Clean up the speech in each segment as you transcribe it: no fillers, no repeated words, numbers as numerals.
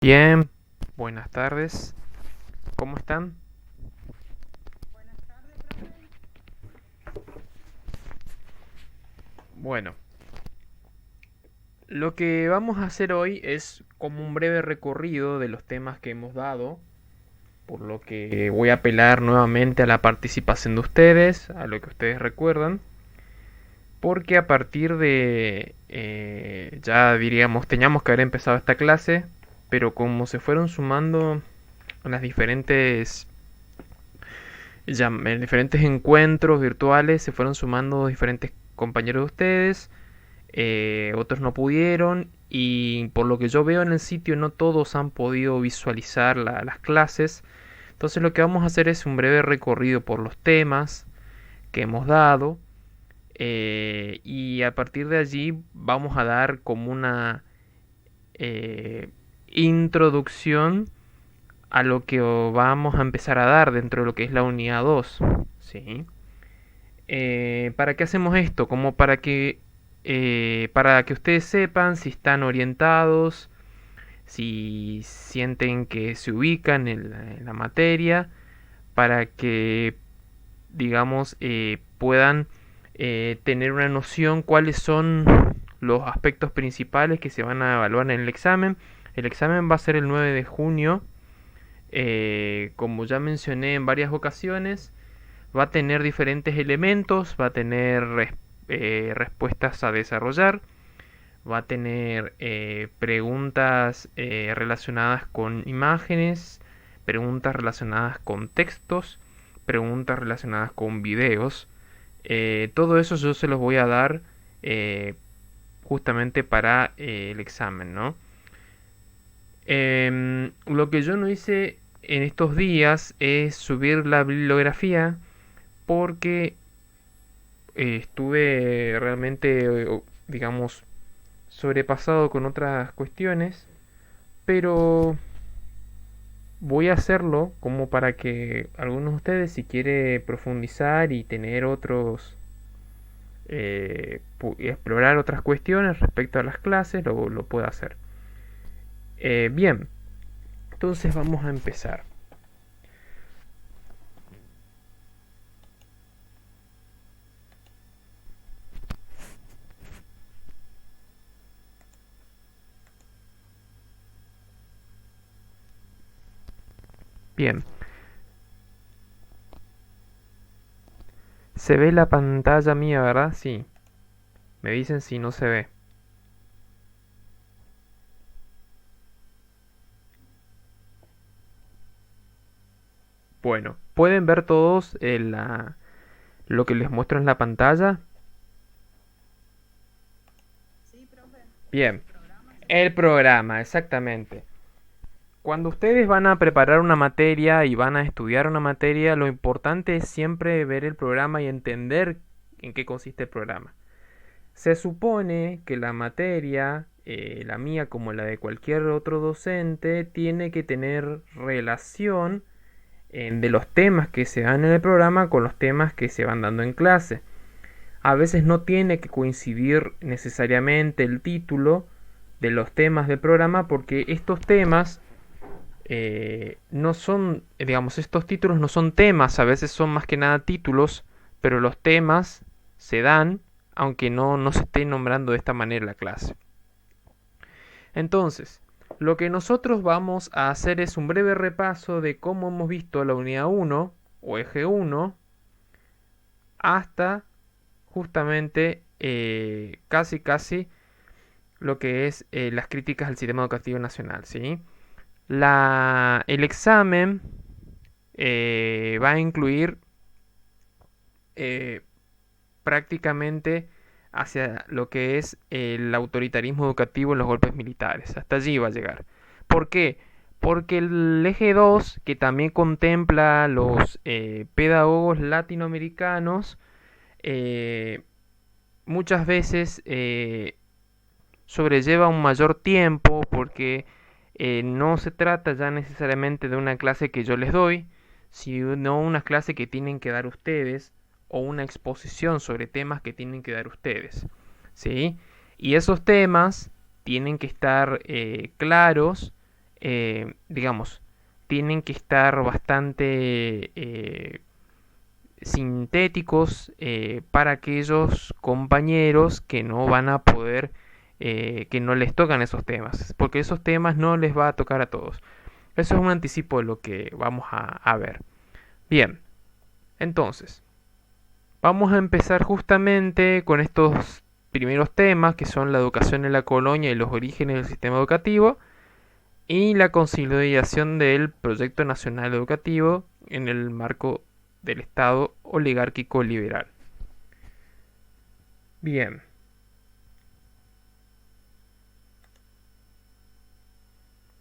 Bien, buenas tardes. ¿Cómo están? Bueno, lo que vamos a hacer hoy es como un breve recorrido de los temas que hemos dado, por lo que voy a apelar nuevamente a la participación de ustedes, a lo que ustedes recuerdan, porque a partir de, ya diríamos, teníamos que haber empezado esta clase, pero como se fueron sumando las diferentes ya en diferentes encuentros virtuales se fueron sumando diferentes compañeros de ustedes, otros no pudieron y por lo que yo veo en el sitio no todos han podido visualizar las clases. Entonces lo que vamos a hacer es un breve recorrido por los temas que hemos dado y a partir de allí vamos a dar como una eh, introducción a lo que vamos a empezar a dar dentro de lo que es la unidad 2. ¿Sí? ¿Para qué hacemos esto? Como para que ustedes sepan si están orientados, si sienten que se ubican en la materia, para que, digamos, puedan tener una noción cuáles son los aspectos principales que se van a evaluar en el examen. El examen va a ser el 9 de junio. Como ya mencioné en varias ocasiones, va a tener diferentes elementos, va a tener respuestas a desarrollar, va a tener preguntas relacionadas con imágenes, preguntas relacionadas con textos, preguntas relacionadas con videos. Todo eso yo se los voy a dar justamente para el examen, ¿no? Lo que yo no hice en estos días es subir la bibliografía porque estuve realmente, digamos, sobrepasado con otras cuestiones, pero voy a hacerlo como para que algunos de ustedes, si quiere profundizar y tener otros, explorar otras cuestiones respecto a las clases, lo pueda hacer. Bien, entonces vamos a empezar. Bien, se ve la pantalla mía, ¿verdad? Sí. Me dicen si no se ve. Bueno, ¿pueden ver todos lo que les muestro en la pantalla? Bien, el programa, exactamente. Cuando ustedes van a preparar una materia y van a estudiar una materia, lo importante es siempre ver el programa y entender en qué consiste el programa. Se supone que la materia, la mía como la de cualquier otro docente, tiene que tener relación de los temas que se dan en el programa con los temas que se van dando en clase. A veces no tiene que coincidir necesariamente el título de los temas del programa porque estos temas no son, digamos, estos títulos no son temas, a veces son más que nada títulos, pero los temas se dan aunque no se esté nombrando de esta manera la clase. Entonces, lo que nosotros vamos a hacer es un breve repaso de cómo hemos visto la unidad 1 o eje 1 hasta justamente casi lo que es las críticas al sistema educativo nacional, ¿sí? El examen va a incluir eh, prácticamente hacia lo que es el autoritarismo educativo en los golpes militares. Hasta allí va a llegar. ¿Por qué? Porque el eje 2, que también contempla los pedagogos latinoamericanos, eh, muchas veces sobrelleva un mayor tiempo porque no se trata ya necesariamente de una clase que yo les doy, sino una clase que tienen que dar ustedes o una exposición sobre temas que tienen que dar ustedes. ¿Sí? Y esos temas tienen que estar claros digamos, tienen que estar bastante sintéticos para aquellos compañeros que no van a poder, que no les tocan esos temas, porque esos temas no les va a tocar a todos. Eso es un anticipo de lo que vamos a ver. Bien, entonces, vamos a empezar justamente con estos primeros temas que son la educación en la colonia y los orígenes del sistema educativo y la consolidación del proyecto nacional educativo en el marco del Estado oligárquico liberal. Bien.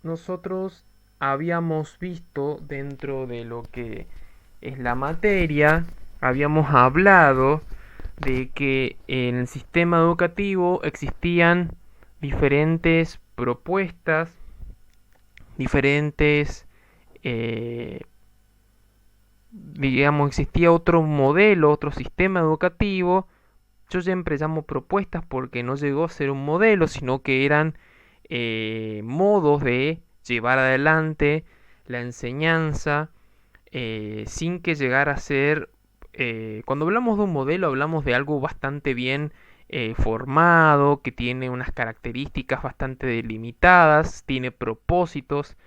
Nosotros habíamos visto dentro de lo que es la materia, habíamos hablado de que en el sistema educativo existían diferentes propuestas, diferentes, digamos, existía otro modelo, otro sistema educativo. Yo siempre llamo propuestas porque no llegó a ser un modelo, sino que eran modos de llevar adelante la enseñanza sin que llegara a ser... cuando hablamos de un modelo hablamos de algo bastante bien formado, que tiene unas características bastante delimitadas, tiene propósitos,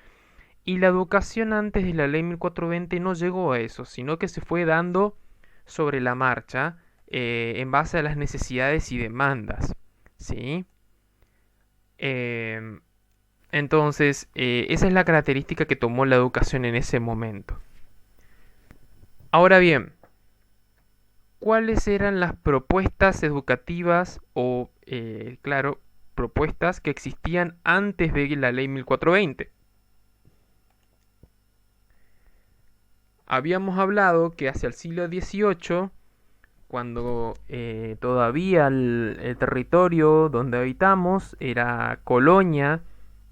y la educación antes de la ley 1420 no llegó a eso, sino que se fue dando sobre la marcha en base a las necesidades y demandas, ¿sí? Em, entonces, esa es la característica que tomó la educación en ese momento. Ahora bien, ¿cuáles eran las propuestas educativas o, claro, propuestas que existían antes de la ley 1420? Habíamos hablado que hacia el siglo XVIII, cuando todavía el territorio donde habitamos era colonia,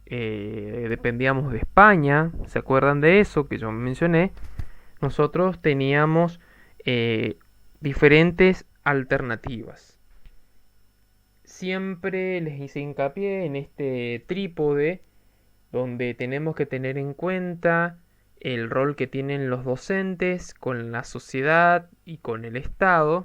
dependíamos de España, ¿se acuerdan de eso que yo mencioné? Nosotros teníamos diferentes alternativas. Siempre les hice hincapié en este trípode donde tenemos que tener en cuenta el rol que tienen los docentes con la sociedad y con el Estado,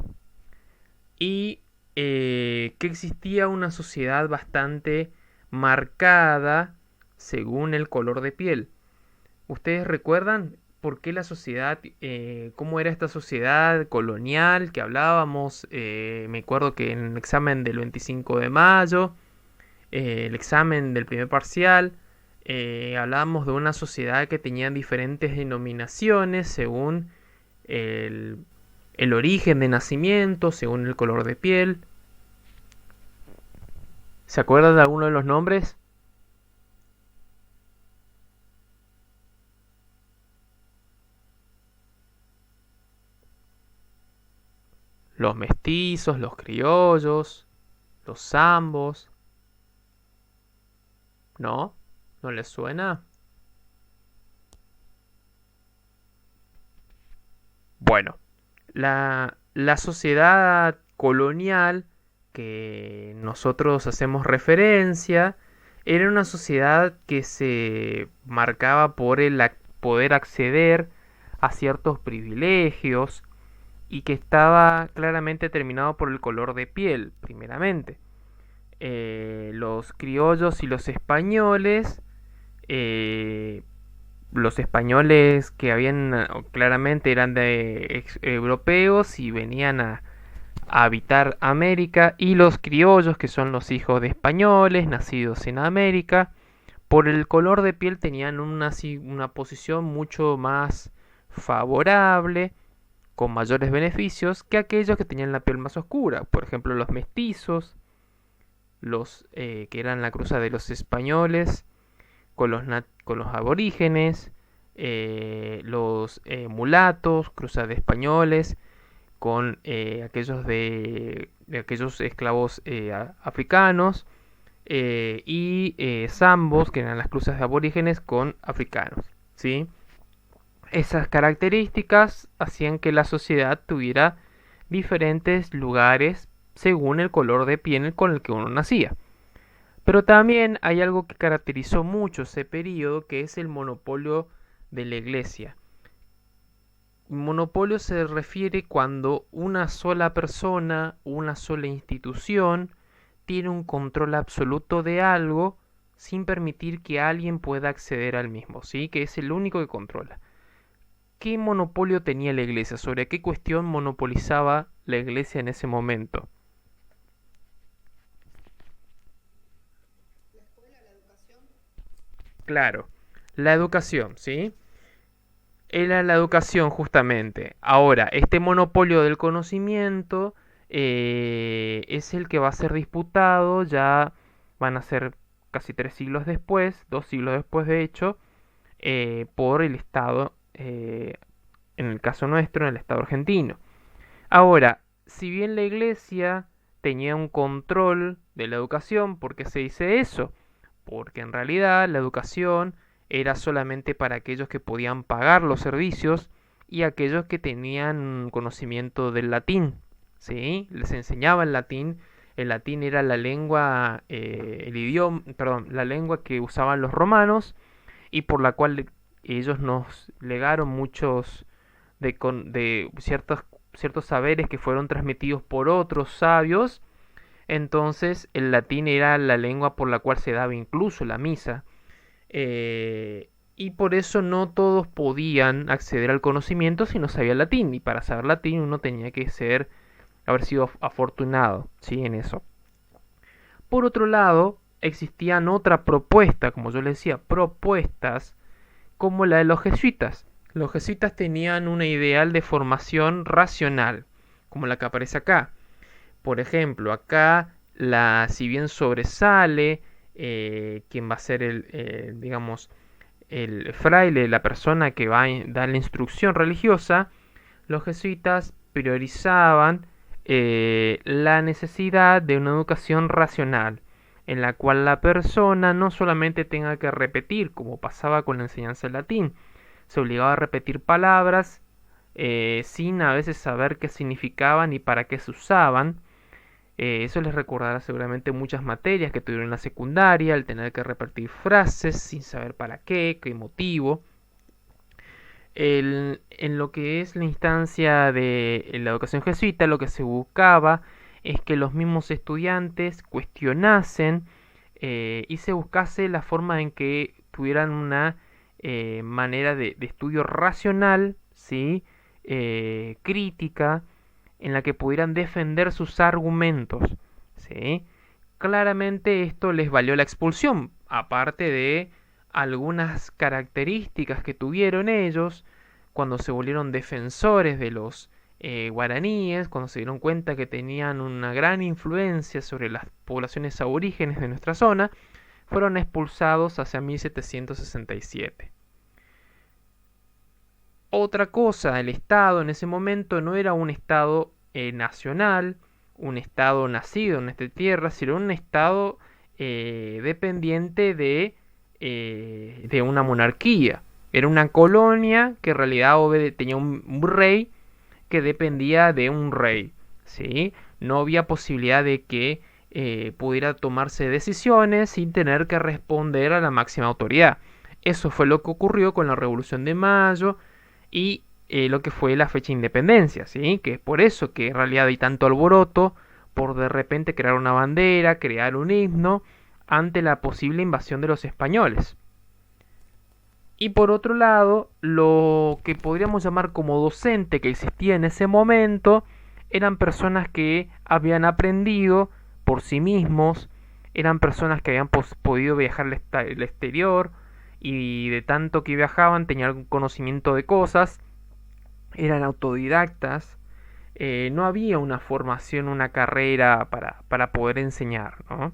y que existía una sociedad bastante marcada según el color de piel. ¿Ustedes recuerdan por qué la sociedad, cómo era esta sociedad colonial que hablábamos? Me acuerdo que en el examen del 25 de mayo, el examen del primer parcial, hablábamos de una sociedad que tenía diferentes denominaciones según el origen de nacimiento, según el color de piel. ¿Se acuerdan de alguno de los nombres? Los mestizos, los criollos, los zambos. ¿No? ¿No les suena? Bueno, la sociedad colonial que nosotros hacemos referencia era una sociedad que se marcaba por el poder acceder a ciertos privilegios y que estaba claramente determinado por el color de piel, primeramente. Los criollos y los españoles que habían claramente eran de europeos y venían a habitar América, y los criollos que son los hijos de españoles nacidos en América, por el color de piel tenían una posición mucho más favorable, con mayores beneficios que aquellos que tenían la piel más oscura. Por ejemplo, los mestizos, los que eran la cruza de los españoles con los aborígenes, los mulatos, cruza de españoles con aquellos esclavos africanos, y zambos, que eran las cruzas de aborígenes con africanos, ¿sí? Esas características hacían que la sociedad tuviera diferentes lugares según el color de piel con el que uno nacía. Pero también hay algo que caracterizó mucho ese periodo, que es el monopolio de la iglesia. Monopolio se refiere cuando una sola persona, una sola institución, tiene un control absoluto de algo sin permitir que alguien pueda acceder al mismo, ¿sí? Que es el único que controla. ¿Qué monopolio tenía la iglesia? ¿Sobre qué cuestión monopolizaba la iglesia en ese momento? Claro, la educación, ¿sí? Era la educación justamente. Ahora, este monopolio del conocimiento es el que va a ser disputado, ya van a ser casi 3 siglos después, 2 siglos después de hecho, por el Estado, en el caso nuestro, en el Estado argentino. Ahora, si bien la Iglesia tenía un control de la educación, ¿por qué se dice eso? Porque en realidad la educación era solamente para aquellos que podían pagar los servicios y aquellos que tenían conocimiento del latín, ¿sí? Les enseñaba el latín era la lengua, el idioma, perdón, la lengua que usaban los romanos y por la cual ellos nos legaron muchos de ciertos saberes que fueron transmitidos por otros sabios. Entonces el latín era la lengua por la cual se daba incluso la misa. Y por eso no todos podían acceder al conocimiento si no sabía latín. Y para saber latín uno tenía que haber sido afortunado, ¿sí? En eso. Por otro lado, existían otra propuesta, como yo les decía, propuestas como la de los jesuitas. Los jesuitas tenían una ideal de formación racional, como la que aparece acá. Por ejemplo, acá, si bien sobresale quien va a ser digamos, el fraile, la persona que va a dar la instrucción religiosa, los jesuitas priorizaban la necesidad de una educación racional, en la cual la persona no solamente tenga que repetir, como pasaba con la enseñanza del latín, se obligaba a repetir palabras sin a veces saber qué significaban y para qué se usaban. Eso les recordará seguramente muchas materias que tuvieron en la secundaria, el tener que repetir frases sin saber para qué motivo. En lo que es la instancia de la educación jesuita, lo que se buscaba es que los mismos estudiantes cuestionasen y se buscase la forma en que tuvieran una manera de estudio racional, ¿sí? Crítica, en la que pudieran defender sus argumentos, ¿sí? Claramente esto les valió la expulsión, aparte de algunas características que tuvieron ellos cuando se volvieron defensores de los guaraníes, cuando se dieron cuenta que tenían una gran influencia sobre las poblaciones aborígenes de nuestra zona, fueron expulsados hacia 1767. Otra cosa, el Estado en ese momento no era un Estado nacional, un Estado nacido en esta tierra, sino un Estado dependiente de una monarquía. Era una colonia que en realidad tenía un rey que dependía de un rey, ¿sí? No había posibilidad de que pudiera tomarse decisiones sin tener que responder a la máxima autoridad. Eso fue lo que ocurrió con la Revolución de Mayo y lo que fue la fecha de independencia, ¿sí? Que es por eso que en realidad hay tanto alboroto por de repente crear una bandera, crear un himno ante la posible invasión de los españoles. Y por otro lado, lo que podríamos llamar como docente que existía en ese momento eran personas que habían aprendido por sí mismos, eran personas que habían podido viajar al exterior y de tanto que viajaban tenían algún conocimiento de cosas, eran autodidactas, no había una formación, una carrera para poder enseñar, ¿no?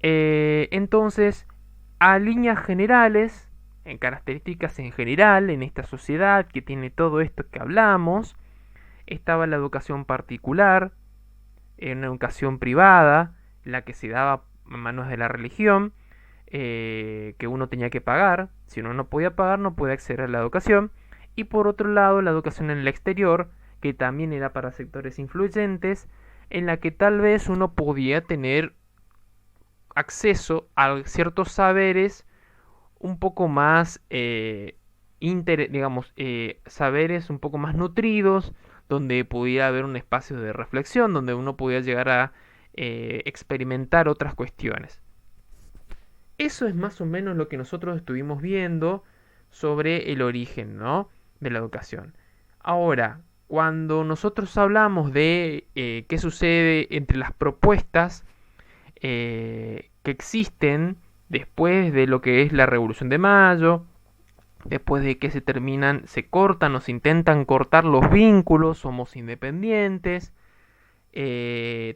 Entonces, a líneas generales, en características en general, en esta sociedad que tiene todo esto que hablamos, estaba la educación particular, una educación privada, la que se daba en manos de la religión, que uno tenía que pagar, si uno no podía pagar no podía acceder a la educación, y por otro lado la educación en el exterior, que también era para sectores influyentes, en la que tal vez uno podía tener acceso a ciertos saberes un poco más, digamos, saberes un poco más nutridos, donde pudiera haber un espacio de reflexión, donde uno pudiera llegar a experimentar otras cuestiones. Eso es más o menos lo que nosotros estuvimos viendo sobre el origen, ¿no?, de la educación. Ahora, cuando nosotros hablamos de qué sucede entre las propuestas que existen después de lo que es la Revolución de Mayo, después de que se cortan o se intentan cortar los vínculos, somos independientes,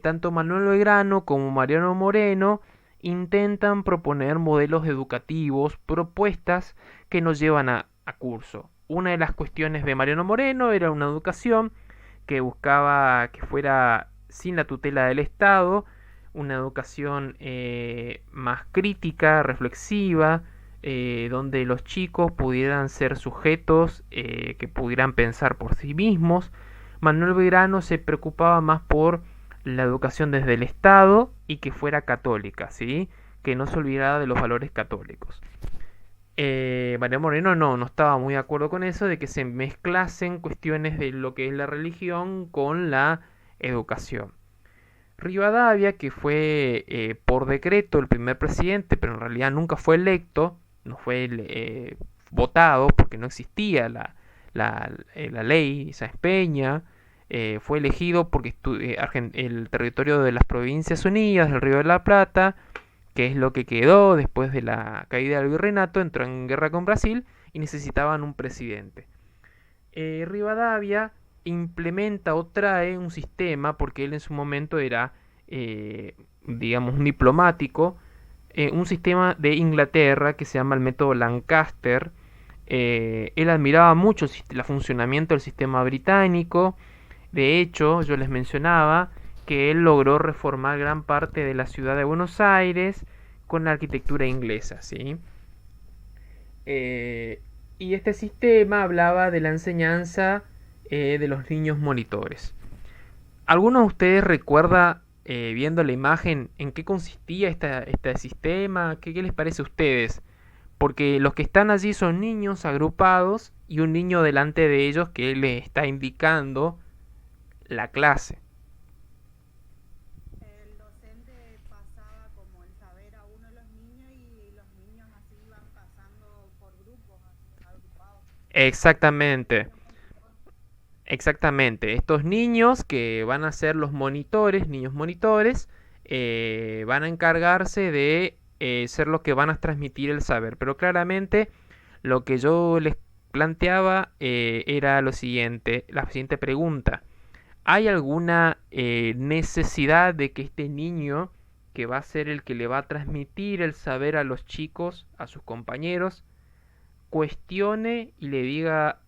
tanto Manuel Belgrano como Mariano Moreno intentan proponer modelos educativos, propuestas que nos llevan a curso. Una de las cuestiones de Mariano Moreno era una educación que buscaba que fuera sin la tutela del Estado, una educación más crítica, reflexiva, donde los chicos pudieran ser sujetos que pudieran pensar por sí mismos. Manuel Belgrano se preocupaba más por la educación desde el Estado y que fuera católica, ¿sí?, que no se olvidara de los valores católicos. María Moreno no estaba muy de acuerdo con eso, de que se mezclasen cuestiones de lo que es la religión con la educación. Rivadavia, que fue por decreto el primer presidente, pero en realidad nunca fue electo, no fue votado porque no existía la ley Sáenz Peña, fue elegido porque el territorio de las Provincias Unidas del Río de la Plata, que es lo que quedó después de la caída del virreinato, entró en guerra con Brasil y necesitaban un presidente. Rivadavia implementa o trae un sistema, porque él en su momento era, digamos, un diplomático, un sistema de Inglaterra que se llama el método Lancaster. Él admiraba mucho el funcionamiento del sistema británico. De hecho, yo les mencionaba que él logró reformar gran parte de la ciudad de Buenos Aires con la arquitectura inglesa, ¿sí? Y este sistema hablaba de la enseñanza de los niños monitores. ¿Alguno de ustedes recuerda, viendo la imagen, en qué consistía este sistema? ¿Qué les parece a ustedes? Porque los que están allí son niños agrupados y un niño delante de ellos que les está indicando la clase. El docente pasaba como el saber a uno de los niños y los niños así iban pasando por grupos, así, agrupados. Exactamente. Exactamente, estos niños que van a ser los monitores, niños monitores, van a encargarse de ser los que van a transmitir el saber. Pero claramente lo que yo les planteaba era la siguiente pregunta. ¿Hay alguna necesidad de que este niño, que va a ser el que le va a transmitir el saber a los chicos, a sus compañeros, cuestione y le diga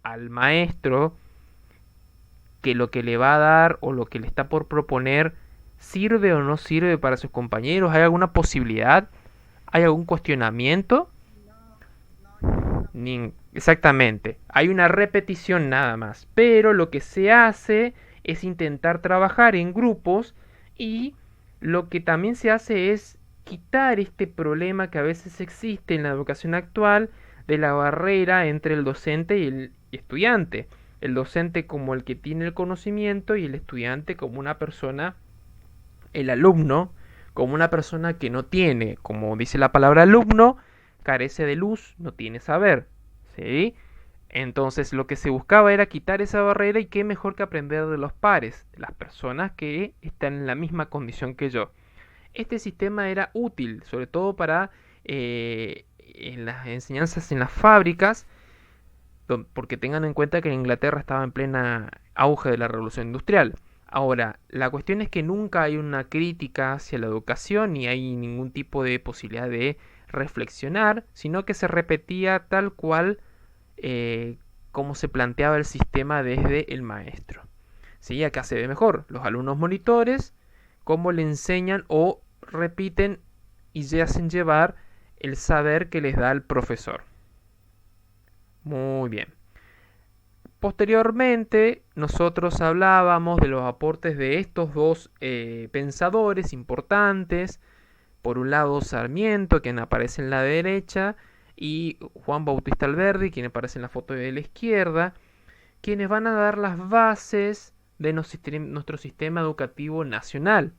al maestro que lo que le va a dar o lo que le está por proponer sirve o no sirve para sus compañeros? ¿Hay alguna posibilidad? ¿Hay algún cuestionamiento? No, no, ninguna. Exactamente, hay una repetición nada más, pero lo que se hace es intentar trabajar en grupos y lo que también se hace es quitar este problema que a veces existe en la educación actual de la barrera entre el docente y el estudiante. El docente como el que tiene el conocimiento y el estudiante como una persona, el alumno, como una persona que no tiene, como dice la palabra alumno, carece de luz, no tiene saber, ¿sí? Entonces lo que se buscaba era quitar esa barrera y qué mejor que aprender de los pares, de las personas que están en la misma condición que yo. Este sistema era útil, sobre todo para en las enseñanzas en las fábricas, porque tengan en cuenta que Inglaterra estaba en plena auge de la revolución industrial. Ahora, la cuestión es que nunca hay una crítica hacia la educación ni hay ningún tipo de posibilidad de reflexionar, sino que se repetía tal cual como se planteaba el sistema desde el maestro. ¿Sí? Acá se ve mejor los alumnos monitores, cómo le enseñan o repiten y se hacen llevar el saber que les da el profesor. Muy bien. Posteriormente, nosotros hablábamos de los aportes de estos dos pensadores importantes, Por un lado Sarmiento, quien aparece en la derecha, y Juan Bautista Alberdi, quien aparece en la foto de la izquierda, quienes van a dar las bases de nuestro sistema educativo nacional.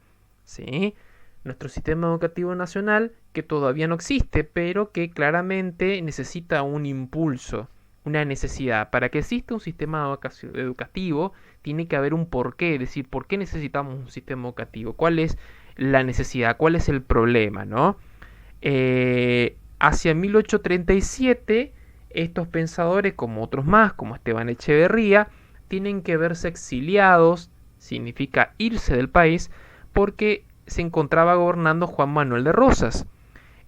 ¿Sí? Nuestro sistema educativo nacional que todavía no existe, pero que claramente necesita un impulso, una necesidad. Para que exista un sistema educativo, tiene que haber un porqué, es decir, ¿por qué necesitamos un sistema educativo? ¿Cuál es la necesidad? ¿Cuál es el problema? ¿No? Hacia 1837, estos pensadores, como otros más, como Esteban Echeverría, tienen que verse exiliados, significa irse del país, porque se encontraba gobernando Juan Manuel de Rosas.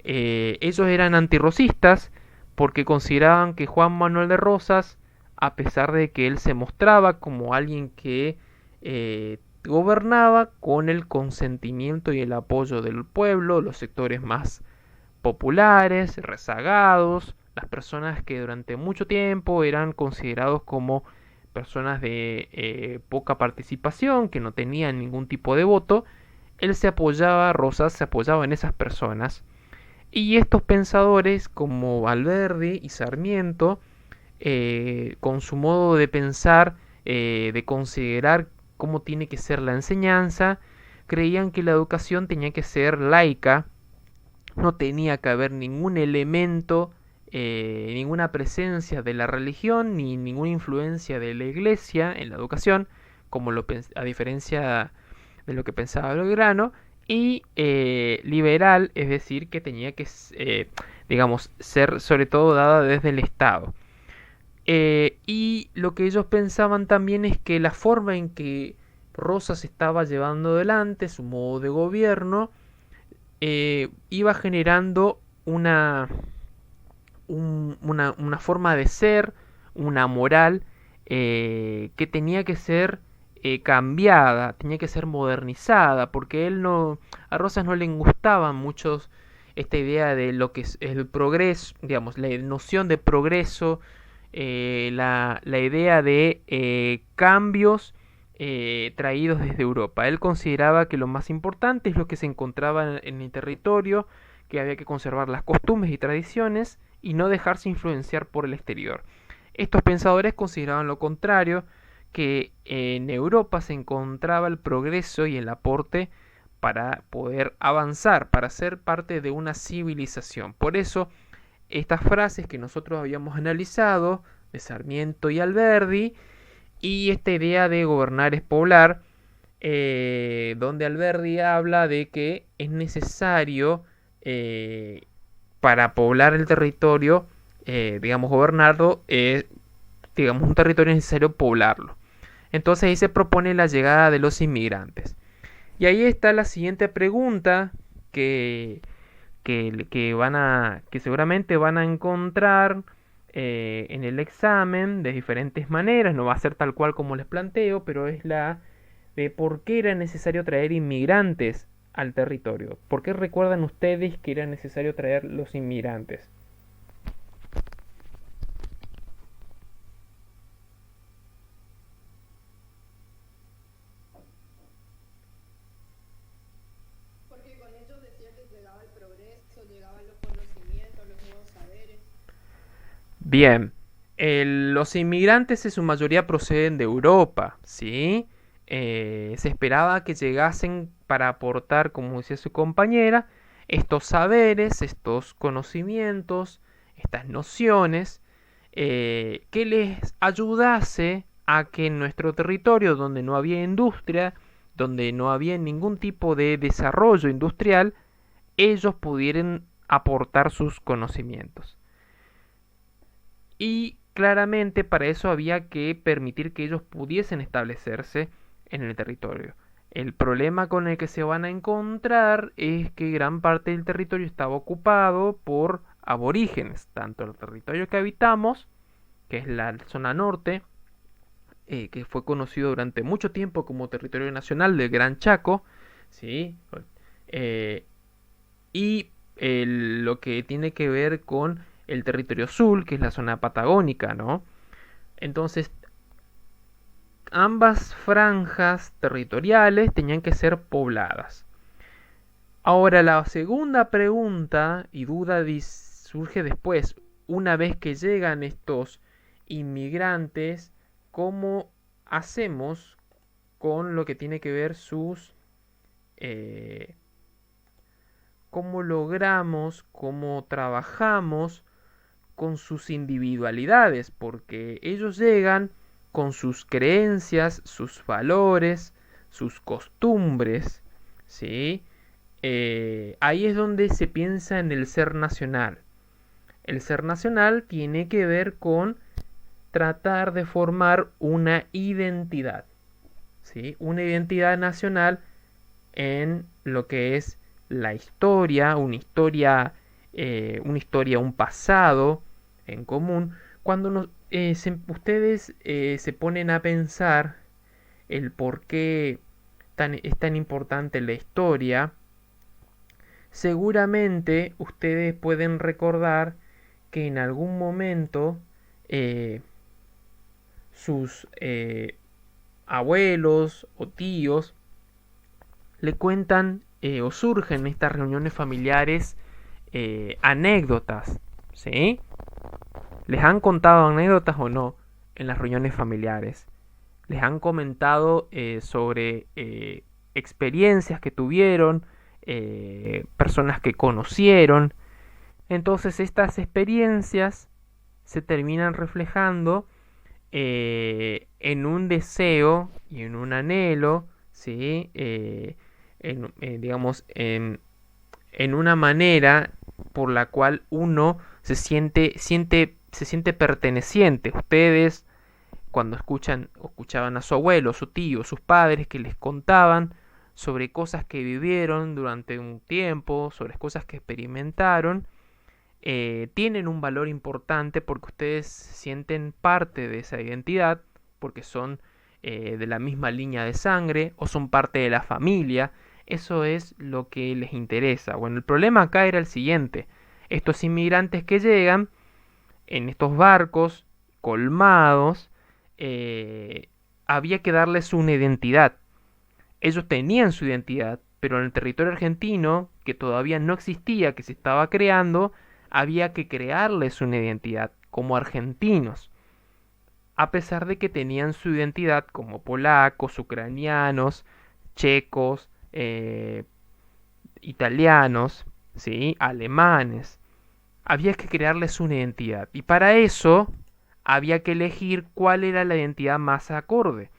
Ellos eran antirrocistas porque consideraban que Juan Manuel de Rosas, a pesar de que él se mostraba como alguien que gobernaba con el consentimiento y el apoyo del pueblo, los sectores más populares, rezagados, las personas que durante mucho tiempo eran considerados como personas de poca participación, que no tenían ningún tipo de voto, él se apoyaba, Rosas se apoyaba en esas personas. Y estos pensadores como Alberdi y Sarmiento, con su modo de pensar, de considerar cómo tiene que ser la enseñanza, creían que la educación tenía que ser laica, no tenía que haber ningún elemento, ninguna presencia de la religión, ni ninguna influencia de la iglesia en la educación, como a diferencia de lo que pensaba Belgrano, y liberal, es decir, que tenía que, digamos, ser sobre todo dada desde el Estado. Y lo que ellos pensaban también es que la forma en que Rosas estaba llevando adelante su modo de gobierno iba generando una forma de ser, una moral que tenía que ser cambiada, tenía que ser modernizada, porque a Rosas no le gustaba mucho esta idea de lo que es el progreso, digamos, la noción de progreso, la idea de cambios traídos desde Europa. Él consideraba que lo más importante es lo que se encontraba en el territorio, que había que conservar las costumbres y tradiciones y no dejarse influenciar por el exterior. Estos pensadores consideraban lo contrario, que en Europa se encontraba el progreso y el aporte para poder avanzar, para ser parte de una civilización. Por eso, estas frases que nosotros habíamos analizado, de Sarmiento y Alberdi, y esta idea de gobernar es poblar, donde Alberdi habla de que es necesario para poblar el territorio, digamos, gobernarlo, digamos, un territorio es necesario poblarlo. Entonces ahí se propone la llegada de los inmigrantes. Y ahí está la siguiente pregunta que seguramente van a encontrar en el examen de diferentes maneras. No va a ser tal cual como les planteo, pero es la de por qué era necesario traer inmigrantes al territorio. ¿Por qué recuerdan ustedes que era necesario traer los inmigrantes? Porque con ellos decía que llegaba el progreso, llegaban los conocimientos, los nuevos saberes. Bien, los inmigrantes en su mayoría proceden de Europa, ¿sí? Se esperaba que llegasen para aportar, como decía su compañera, estos saberes, estos conocimientos, estas nociones, que les ayudase a que en nuestro territorio, donde no había industria, donde no había ningún tipo de desarrollo industrial, ellos pudieran aportar sus conocimientos. Y claramente para eso había que permitir que ellos pudiesen establecerse en el territorio. El problema con el que se van a encontrar es que gran parte del territorio estaba ocupado por aborígenes, tanto el territorio que habitamos, que es la zona norte, que fue conocido durante mucho tiempo como territorio nacional del Gran Chaco, ¿sí? Eh, y lo que tiene que ver con el territorio sur, que es la zona patagónica, ¿no? Entonces, ambas franjas territoriales tenían que ser pobladas. Ahora, la segunda pregunta y duda surge después, una vez que llegan estos inmigrantes, ¿cómo hacemos con lo que tiene que ver eh, cómo logramos, cómo trabajamos con sus individualidades? Porque ellos llegan con sus creencias, sus valores, sus costumbres, ¿sí? Ahí es donde se piensa en el ser nacional. El ser nacional tiene que ver con tratar de formar una identidad, ¿sí? Una identidad nacional en lo que es la historia, un pasado en común. Cuando ustedes se ponen a pensar el por qué es tan importante la historia, seguramente ustedes pueden recordar que en algún momento eh, sus abuelos o tíos le cuentan o surgen en estas reuniones familiares anécdotas, ¿sí? ¿Les han contado anécdotas o no en las reuniones familiares? Les han comentado sobre experiencias que tuvieron, personas que conocieron. Entonces estas experiencias se terminan reflejando en un deseo y en un anhelo, ¿sí? Digamos, en una manera por la cual uno se siente perteneciente. Ustedes, cuando escuchaban a su abuelo, su tío, sus padres que les contaban sobre cosas que vivieron durante un tiempo, sobre cosas que experimentaron, tienen un valor importante porque ustedes sienten parte de esa identidad, porque son de la misma línea de sangre o son parte de la familia. Eso es lo que les interesa. Bueno, el problema acá era el siguiente. Estos inmigrantes que llegan en estos barcos colmados, había que darles una identidad. Ellos tenían su identidad, pero en el territorio argentino, que todavía no existía, que se estaba creando, había que crearles una identidad como argentinos, a pesar de que tenían su identidad como polacos, ucranianos, checos, italianos, ¿sí? Alemanes. Había que crearles una identidad y para eso había que elegir cuál era la identidad más acorde.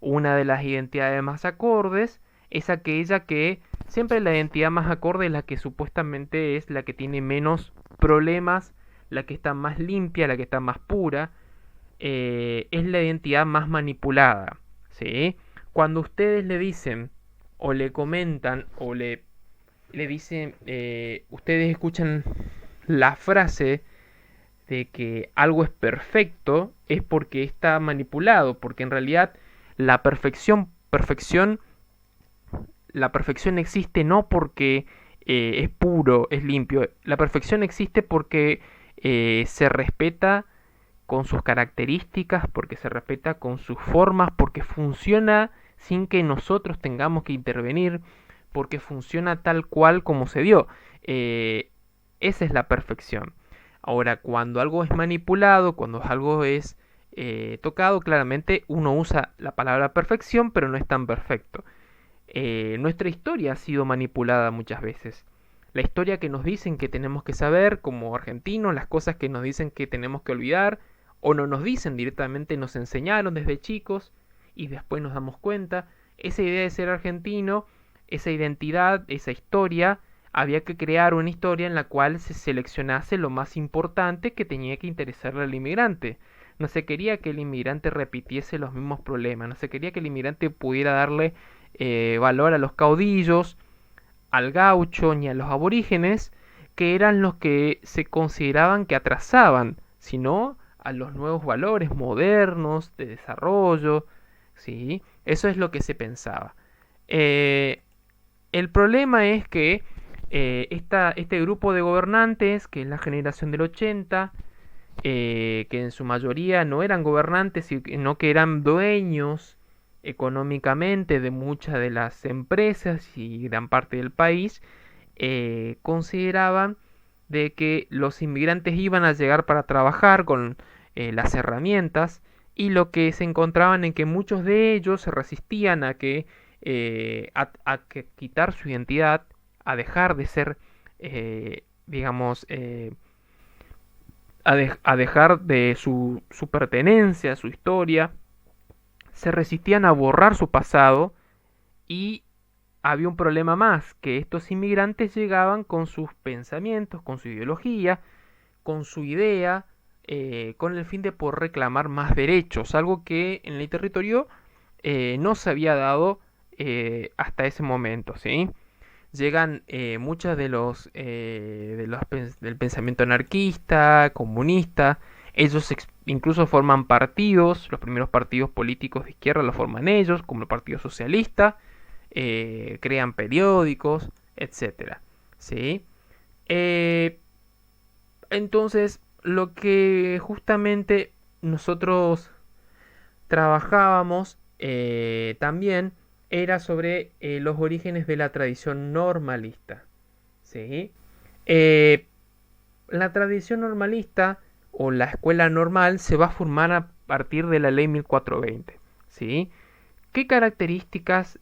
Una de las identidades más acordes es aquella que siempre la identidad más acorde es la que supuestamente es la que tiene menos problemas, la que está más limpia, la que está más pura, es la identidad más manipulada, ¿sí? Cuando ustedes le dicen o le comentan o le dicen, ustedes escuchan la frase de que algo es perfecto, es porque está manipulado, porque en realidad la la perfección existe no porque es puro, es limpio. La perfección existe porque se respeta con sus características, porque se respeta con sus formas, porque funciona sin que nosotros tengamos que intervenir, porque funciona tal cual como se dio. Esa es la perfección. Ahora, cuando algo es manipulado, cuando algo es tocado, claramente uno usa la palabra perfección, pero no es tan perfecto. Nuestra historia ha sido manipulada muchas veces. La historia que nos dicen que tenemos que saber como argentinos, las cosas que nos dicen que tenemos que olvidar, o no nos dicen directamente, nos enseñaron desde chicos y después nos damos cuenta. Esa idea de ser argentino, esa identidad, esa historia, había que crear una historia en la cual se seleccionase lo más importante que tenía que interesarle al inmigrante. No se quería que el inmigrante repitiese los mismos problemas, no se quería que el inmigrante pudiera darle valor a los caudillos, al gaucho ni a los aborígenes, que eran los que se consideraban que atrasaban, sino a los nuevos valores modernos de desarrollo, ¿sí? Eso es lo que se pensaba. El problema es que este grupo de gobernantes, que es la generación del 80, que en su mayoría no eran gobernantes, sino que eran dueños económicamente de muchas de las empresas y gran parte del país, consideraban de que los inmigrantes iban a llegar para trabajar con las herramientas, y lo que se encontraban en que muchos de ellos se resistían a que quitar su identidad, a dejar de ser, digamos, a dejar de su pertenencia, su historia, se resistían a borrar su pasado. Y había un problema más, que estos inmigrantes llegaban con sus pensamientos, con su ideología, con su idea, con el fin de poder reclamar más derechos, algo que en el territorio no se había dado hasta ese momento, ¿sí? Llegan muchos del pensamiento anarquista, comunista. Ellos incluso forman partidos. Los primeros partidos políticos de izquierda los forman ellos, como el Partido Socialista. Crean periódicos, etcétera, ¿sí? Eh, entonces, lo que justamente nosotros trabajábamos también era sobre los orígenes de la tradición normalista, ¿sí? Eh, la tradición normalista o la escuela normal se va a formar a partir de la ley 1420, ¿sí? ¿Qué características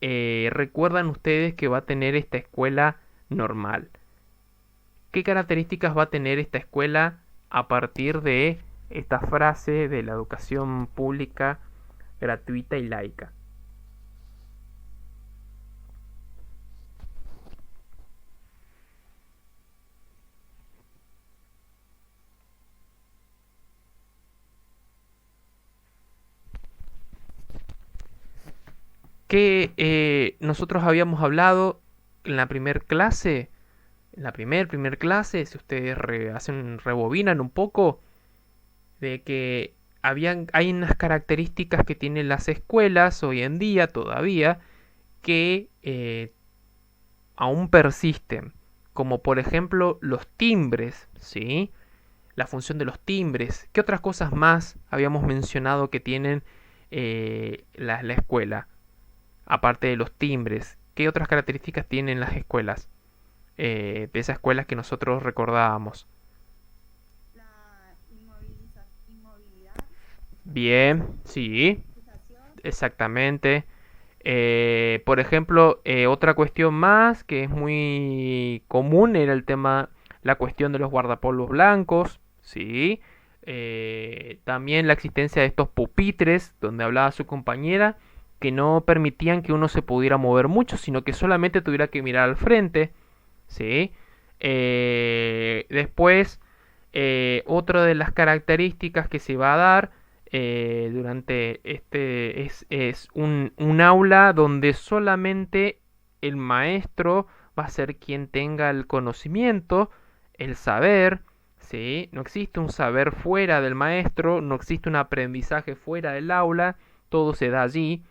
recuerdan ustedes que va a tener esta escuela normal? ¿Qué características va a tener esta escuela a partir de esta frase de la educación pública, gratuita y laica? Que nosotros habíamos hablado en la en la primer clase, si ustedes rebobinan un poco, de que hay unas características que tienen las escuelas hoy en día todavía que aún persisten, como por ejemplo los timbres, ¿sí? La función de los timbres. ¿Qué otras cosas más habíamos mencionado que tienen la escuela? Aparte de los timbres, ¿qué otras características tienen las escuelas? De esas escuelas que nosotros recordábamos. La inmovilidad, Bien, sí, fijación, exactamente. Por ejemplo, otra cuestión más que es muy común era la cuestión de los guardapolvos blancos, ¿sí? También la existencia de estos pupitres donde hablaba su compañera, que no permitían que uno se pudiera mover mucho, sino que solamente tuviera que mirar al frente, ¿sí? Después, otra de las características que se va a dar durante es un aula donde solamente el maestro va a ser quien tenga el conocimiento, el saber, ¿sí? No existe un saber fuera del maestro, no existe un aprendizaje fuera del aula, todo se da allí,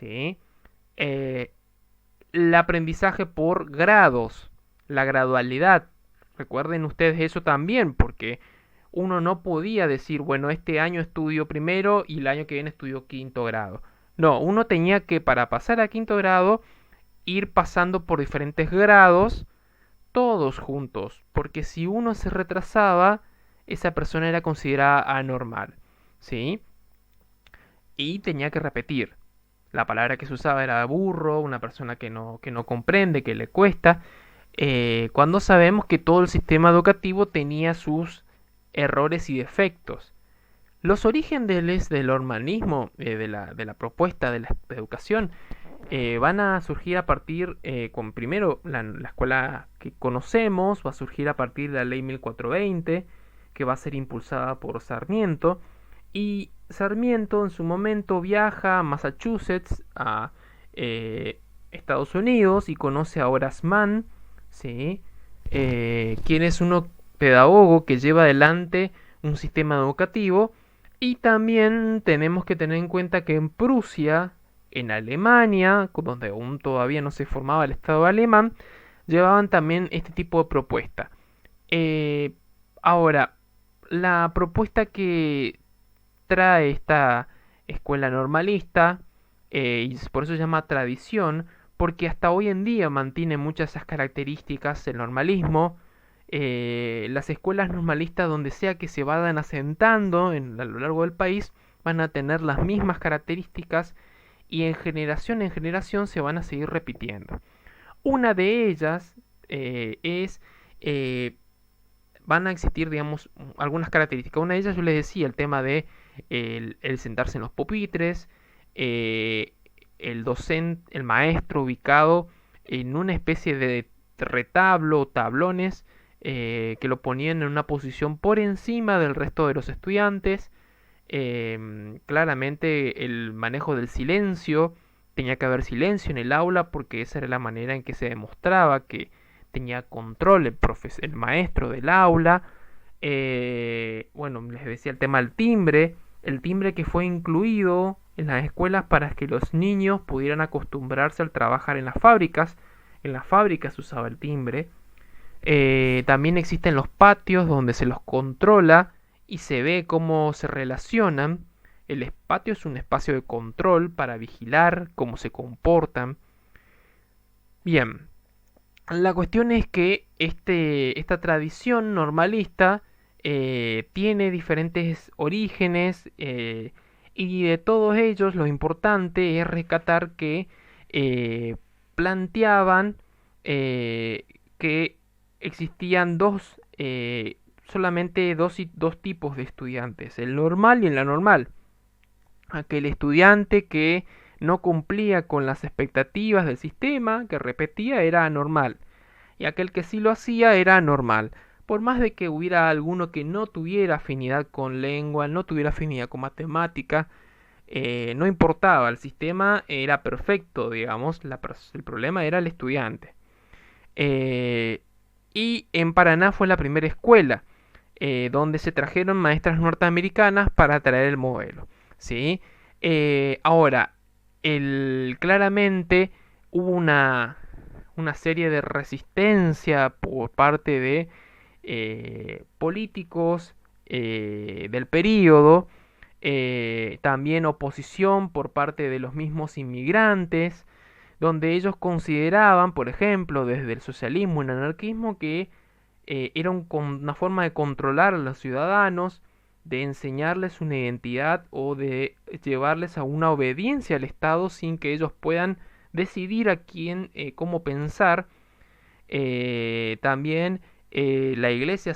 ¿sí? Eh, el aprendizaje por grados, la gradualidad. Recuerden ustedes eso también, porque uno no podía decir, bueno, este año estudio primero y el año que viene estudio quinto grado. No, uno tenía que, para pasar a quinto grado, ir pasando por diferentes grados, todos juntos, porque si uno se retrasaba, esa persona era considerada anormal, ¿sí? Y tenía que repetir. La palabra que se usaba era burro, una persona que no comprende, que le cuesta, cuando sabemos que todo el sistema educativo tenía sus errores y defectos. Los orígenes del normalismo, de la propuesta de la educación, van a surgir a partir, con primero la escuela que conocemos, va a surgir a partir de la ley 1420, que va a ser impulsada por Sarmiento, y Sarmiento en su momento viaja a Massachusetts, a Estados Unidos, y conoce a Horace Mann, ¿sí? Quien es un pedagogo que lleva adelante un sistema educativo. Y también tenemos que tener en cuenta que en Prusia, en Alemania, donde aún todavía no se formaba el Estado alemán, llevaban también este tipo de propuesta. Eh, Ahora, la propuesta que trae escuela normalista, y por eso se llama tradición, porque hasta hoy en día mantiene muchas de esas características el normalismo. Las escuelas normalistas, donde sea que se vayan asentando a lo largo del país, van a tener las mismas características y en generación se van a seguir repitiendo. Una de ellas es, eh, van a existir, digamos, algunas características. Una de ellas, yo les decía, el tema de el sentarse en los pupitres, eh, el docente, el maestro ubicado en una especie de retablo o tablones que lo ponían en una posición por encima del resto de los estudiantes. Claramente el manejo del silencio, tenía que haber silencio en el aula porque esa era la manera en que se demostraba que tenía control el maestro del aula. Bueno, les decía el tema del timbre, el timbre que fue incluido en las escuelas para que los niños pudieran acostumbrarse al trabajar en las fábricas. En las fábricas se usaba el timbre. También existen los patios donde se los controla y se ve cómo se relacionan. El patio es un espacio de control para vigilar cómo se comportan. Bien, la cuestión es que esta tradición normalista tiene diferentes orígenes, y de todos ellos lo importante es rescatar que eh, planteaban que existían solamente dos tipos de estudiantes, el normal y el anormal. Aquel estudiante que no cumplía con las expectativas del sistema, que repetía, era anormal, y aquel que sí lo hacía era anormal. Por más de que hubiera alguno que no tuviera afinidad con lengua, no tuviera afinidad con matemática, no importaba, el sistema era perfecto, digamos, el problema era el estudiante. Eh, y en Paraná fue la primera escuela donde se trajeron maestras norteamericanas para traer el modelo. ¿Sí? Ahora, claramente hubo una serie de resistencia por parte de políticos del período, también oposición por parte de los mismos inmigrantes, donde ellos consideraban, por ejemplo, desde el socialismo y el anarquismo, que era una forma de controlar a los ciudadanos, de enseñarles una identidad o de llevarles a una obediencia al Estado sin que ellos puedan decidir a quién, cómo pensar. También la iglesia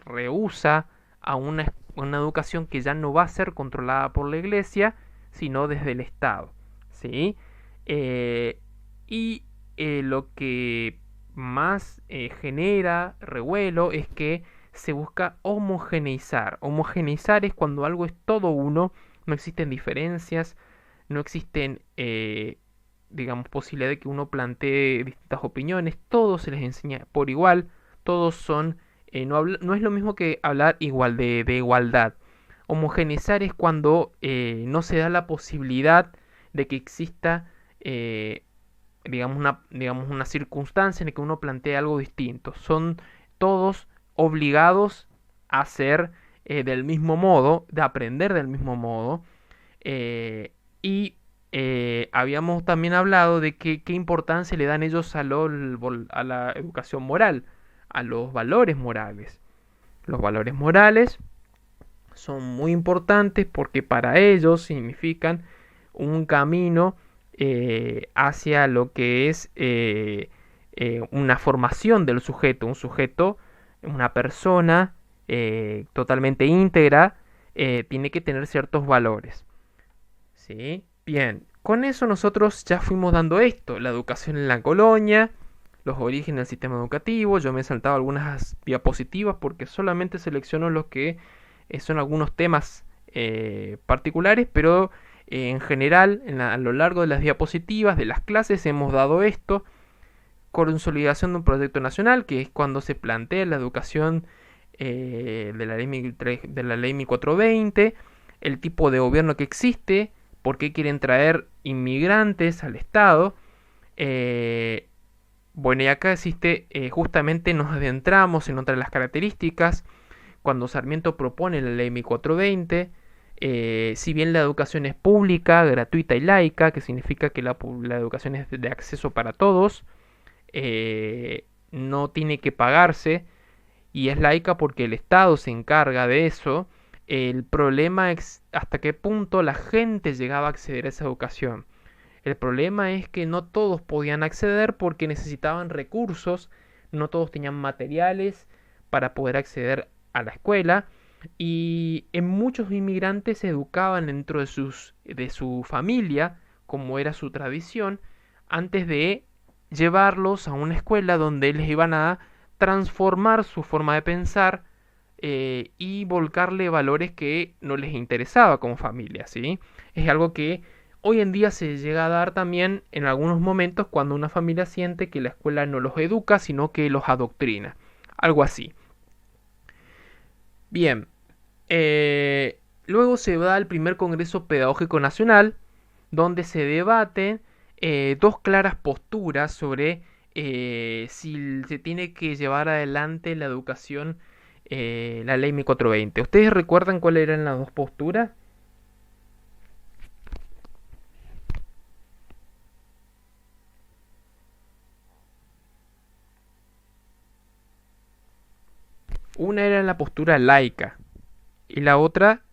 rehúsa a una educación que ya no va a ser controlada por la iglesia, sino desde el Estado. ¿Sí? Eh, y lo que más genera revuelo es que se busca homogeneizar. Homogeneizar es cuando algo es todo uno, no existen diferencias, no existen, digamos, posibilidad de que uno plantee distintas opiniones, todos se les enseña por igual, todos son, no es lo mismo que hablar igual de igualdad. Homogeneizar es cuando no se da la posibilidad de que exista, digamos una circunstancia en la que uno plantea algo distinto. Son todos obligados a ser del mismo modo, de aprender del mismo modo. Y habíamos también hablado de qué importancia le dan ellos a la educación moral, a los valores morales. Los valores morales son muy importantes porque para ellos significan un camino hacia lo que es una formación del sujeto, un sujeto, una persona totalmente íntegra, tiene que tener ciertos valores. ¿Sí? Bien, con eso nosotros ya fuimos dando esto, la educación en la colonia, los orígenes del sistema educativo. Yo me he saltado algunas diapositivas porque solamente selecciono los que son algunos temas particulares, pero en general, a lo largo de las diapositivas de las clases hemos dado esto: consolidación de un proyecto nacional, que es cuando se plantea la educación de la ley 1420, el tipo de gobierno que existe, por qué quieren traer inmigrantes al Estado. Bueno, y acá existe, justamente nos adentramos en otra de las características, cuando Sarmiento propone la ley 1420, Si bien la educación es pública, gratuita y laica, que significa que la educación es de acceso para todos, no tiene que pagarse y es laica porque el Estado se encarga de eso. El problema es hasta qué punto la gente llegaba a acceder a esa educación. El problema es que no todos podían acceder porque necesitaban recursos, no todos tenían materiales para poder acceder a la escuela y en muchos inmigrantes se educaban dentro de su familia, como era su tradición, antes de llevarlos a una escuela donde les iban a transformar su forma de pensar y volcarle valores que no les interesaba como familia, ¿sí? Es algo que hoy en día se llega a dar también en algunos momentos cuando una familia siente que la escuela no los educa, sino que los adoctrina. Algo así. Bien, luego se da el primer Congreso Pedagógico Nacional, donde se debaten dos claras posturas sobre si se tiene que llevar adelante la educación, la ley 1420. ¿Ustedes recuerdan cuáles eran las dos posturas? Una era la postura laica y la otra,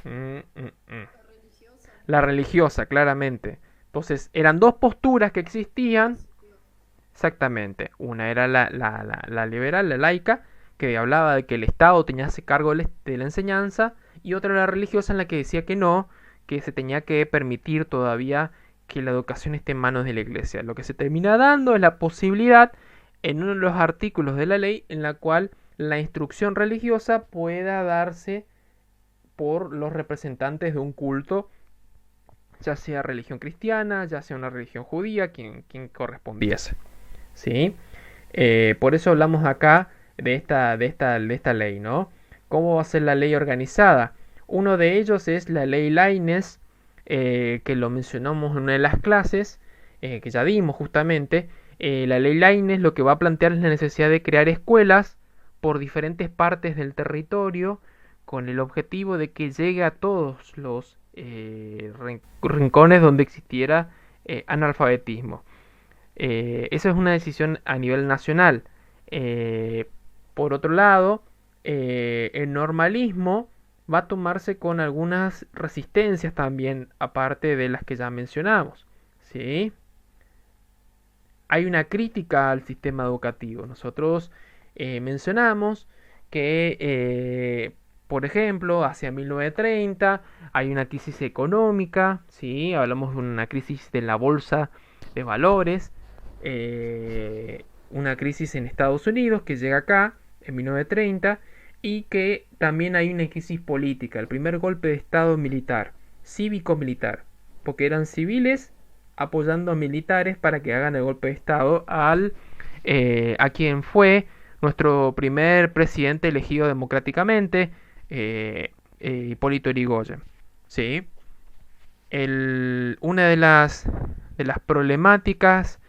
mm, mm, mm, La religiosa la religiosa, claramente. Entonces, eran dos posturas que existían. existió. Exactamente. Una era la liberal, la laica, que hablaba de que el Estado tenía ese cargo de la enseñanza, y otra era la religiosa en la que decía que no, que se tenía que permitir todavía que la educación esté en manos de la Iglesia. Lo que se termina dando es la posibilidad en uno de los artículos de la ley en la cual la instrucción religiosa pueda darse por los representantes de un culto, ya sea religión cristiana, ya sea una religión judía, quien correspondiese. ¿Sí? Por eso hablamos acá de esta ley, ¿no? ¿Cómo va a ser la ley organizada? Uno de ellos es la ley Lainez, que lo mencionamos en una de las clases, que ya dimos justamente. La ley Lainez lo que va a plantear es la necesidad de crear escuelas por diferentes partes del territorio con el objetivo de que llegue a todos los rincones donde existiera analfabetismo. Esa es una decisión a nivel nacional. Eh, por otro lado, el normalismo va a tomarse con algunas resistencias también, aparte de las que ya mencionamos. ¿Sí? Hay una crítica al sistema educativo. Nosotros mencionamos que, por ejemplo, hacia 1930 hay una crisis económica, ¿sí? Hablamos de una crisis de la bolsa de valores, una crisis en Estados Unidos que llega acá en 1930 y que también hay una crisis política, el primer golpe de Estado militar, cívico-militar, porque eran civiles apoyando a militares para que hagan el golpe de Estado a quien fue nuestro primer presidente elegido democráticamente, Hipólito Yrigoyen. ¿Sí? Una de las problemáticas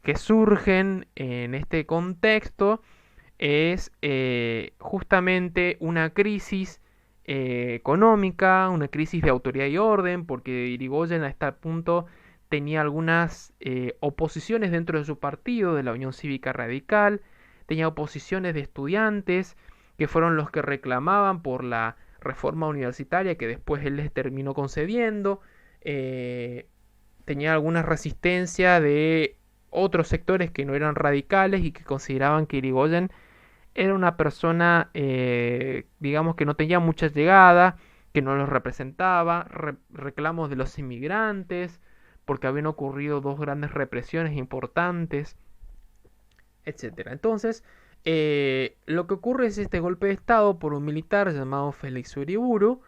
que surgen en este contexto es justamente una crisis económica, una crisis de autoridad y orden, porque Irigoyen a este punto tenía algunas oposiciones dentro de su partido, de la Unión Cívica Radical, tenía oposiciones de estudiantes, que fueron los que reclamaban por la reforma universitaria que después él les terminó concediendo, eh, tenía alguna resistencia de otros sectores que no eran radicales y que consideraban que Irigoyen era una persona, digamos, que no tenía mucha llegada, que no los representaba, reclamos de los inmigrantes, porque habían ocurrido dos grandes represiones importantes, etcétera. Entonces, lo que ocurre es este golpe de Estado por un militar llamado Félix Uriburu,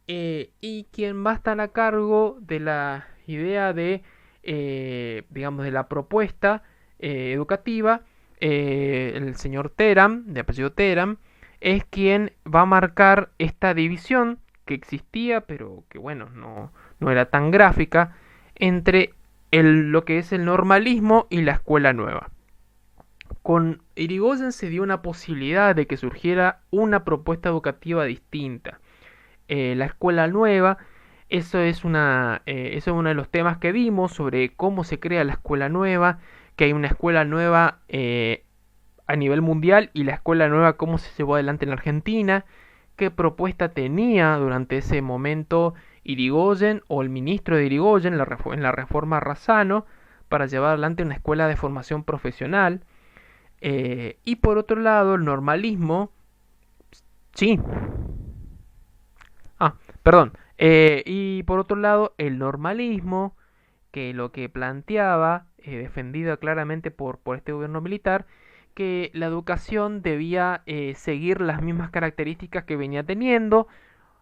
y quien va a estar a cargo de la idea de, digamos, de la propuesta educativa, el señor Teram, de apellido Teram, es quien va a marcar esta división que existía, pero que bueno, no era tan gráfica, entre lo que es el normalismo y la escuela nueva. Con Irigoyen se dio una posibilidad de que surgiera una propuesta educativa distinta. La escuela nueva, eso es uno de los temas que vimos sobre cómo se crea la escuela nueva, que hay una escuela nueva a nivel mundial y la escuela nueva cómo se llevó adelante en Argentina, qué propuesta tenía durante ese momento Irigoyen o el ministro de Irigoyen en la reforma Razzano para llevar adelante una escuela de formación profesional. Y por otro lado, el normalismo, sí, perdón, y por otro lado, el normalismo, que lo que planteaba, defendido claramente por este gobierno militar, que la educación debía seguir las mismas características que venía teniendo,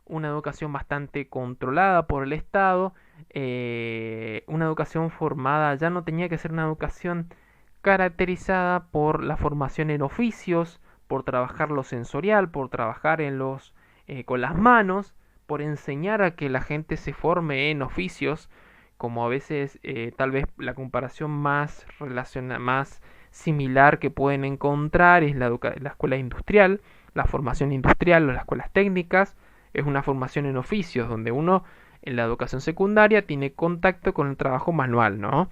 una educación bastante controlada por el Estado, una educación formada, ya no tenía que ser una educación caracterizada por la formación en oficios, por trabajar lo sensorial, por trabajar con las manos, por enseñar a que la gente se forme en oficios, como a veces tal vez la comparación más similar que pueden encontrar es la escuela industrial, la formación industrial o las escuelas técnicas, es una formación en oficios donde uno en la educación secundaria tiene contacto con el trabajo manual, ¿no?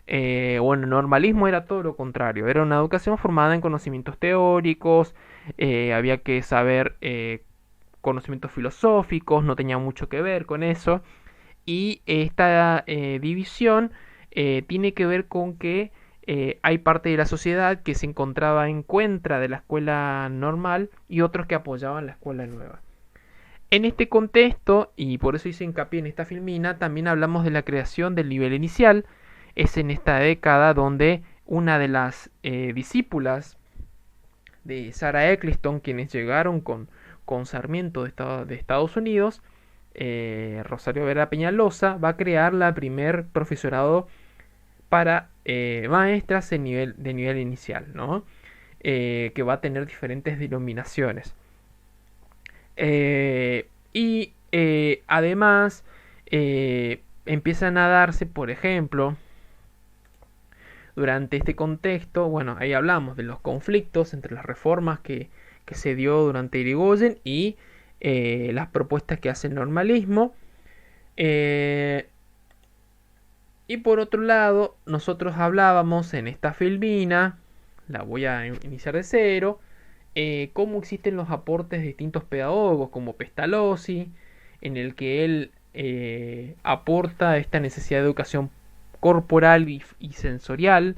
Bueno, el normalismo era todo lo contrario, era una educación formada en conocimientos teóricos, había que saber conocimientos filosóficos, no tenía mucho que ver con eso, y esta división tiene que ver con que hay parte de la sociedad que se encontraba en contra de la escuela normal y otros que apoyaban la escuela nueva. En este contexto, y por eso hice hincapié en esta filmina, también hablamos de la creación del nivel inicial. Es en esta década donde una de las discípulas de Sarah Eccleston, quienes llegaron con Sarmiento de Estados Unidos, Rosario Vera Peñalosa, va a crear la primer profesorado para maestras de nivel inicial, ¿no? Que va a tener diferentes denominaciones. Además empiezan a darse, por ejemplo, durante este contexto, bueno, ahí hablamos de los conflictos entre las reformas que se dio durante Irigoyen y las propuestas que hace el normalismo. Y por otro lado, nosotros hablábamos en esta filmina, la voy a iniciar de cero, cómo existen los aportes de distintos pedagogos, como Pestalozzi, en el que él aporta esta necesidad de educación corporal y sensorial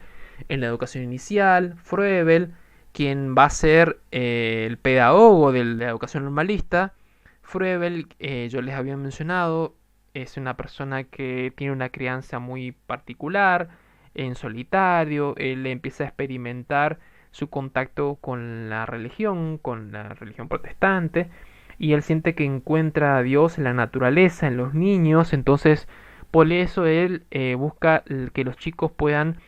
en la educación inicial. Froebel, quien va a ser el pedagogo de la educación normalista. Froebel, yo les había mencionado, es una persona que tiene una crianza muy particular, en solitario. Él empieza a experimentar su contacto con la religión protestante, y él siente que encuentra a Dios en la naturaleza, en los niños. Entonces por eso él busca que los chicos puedan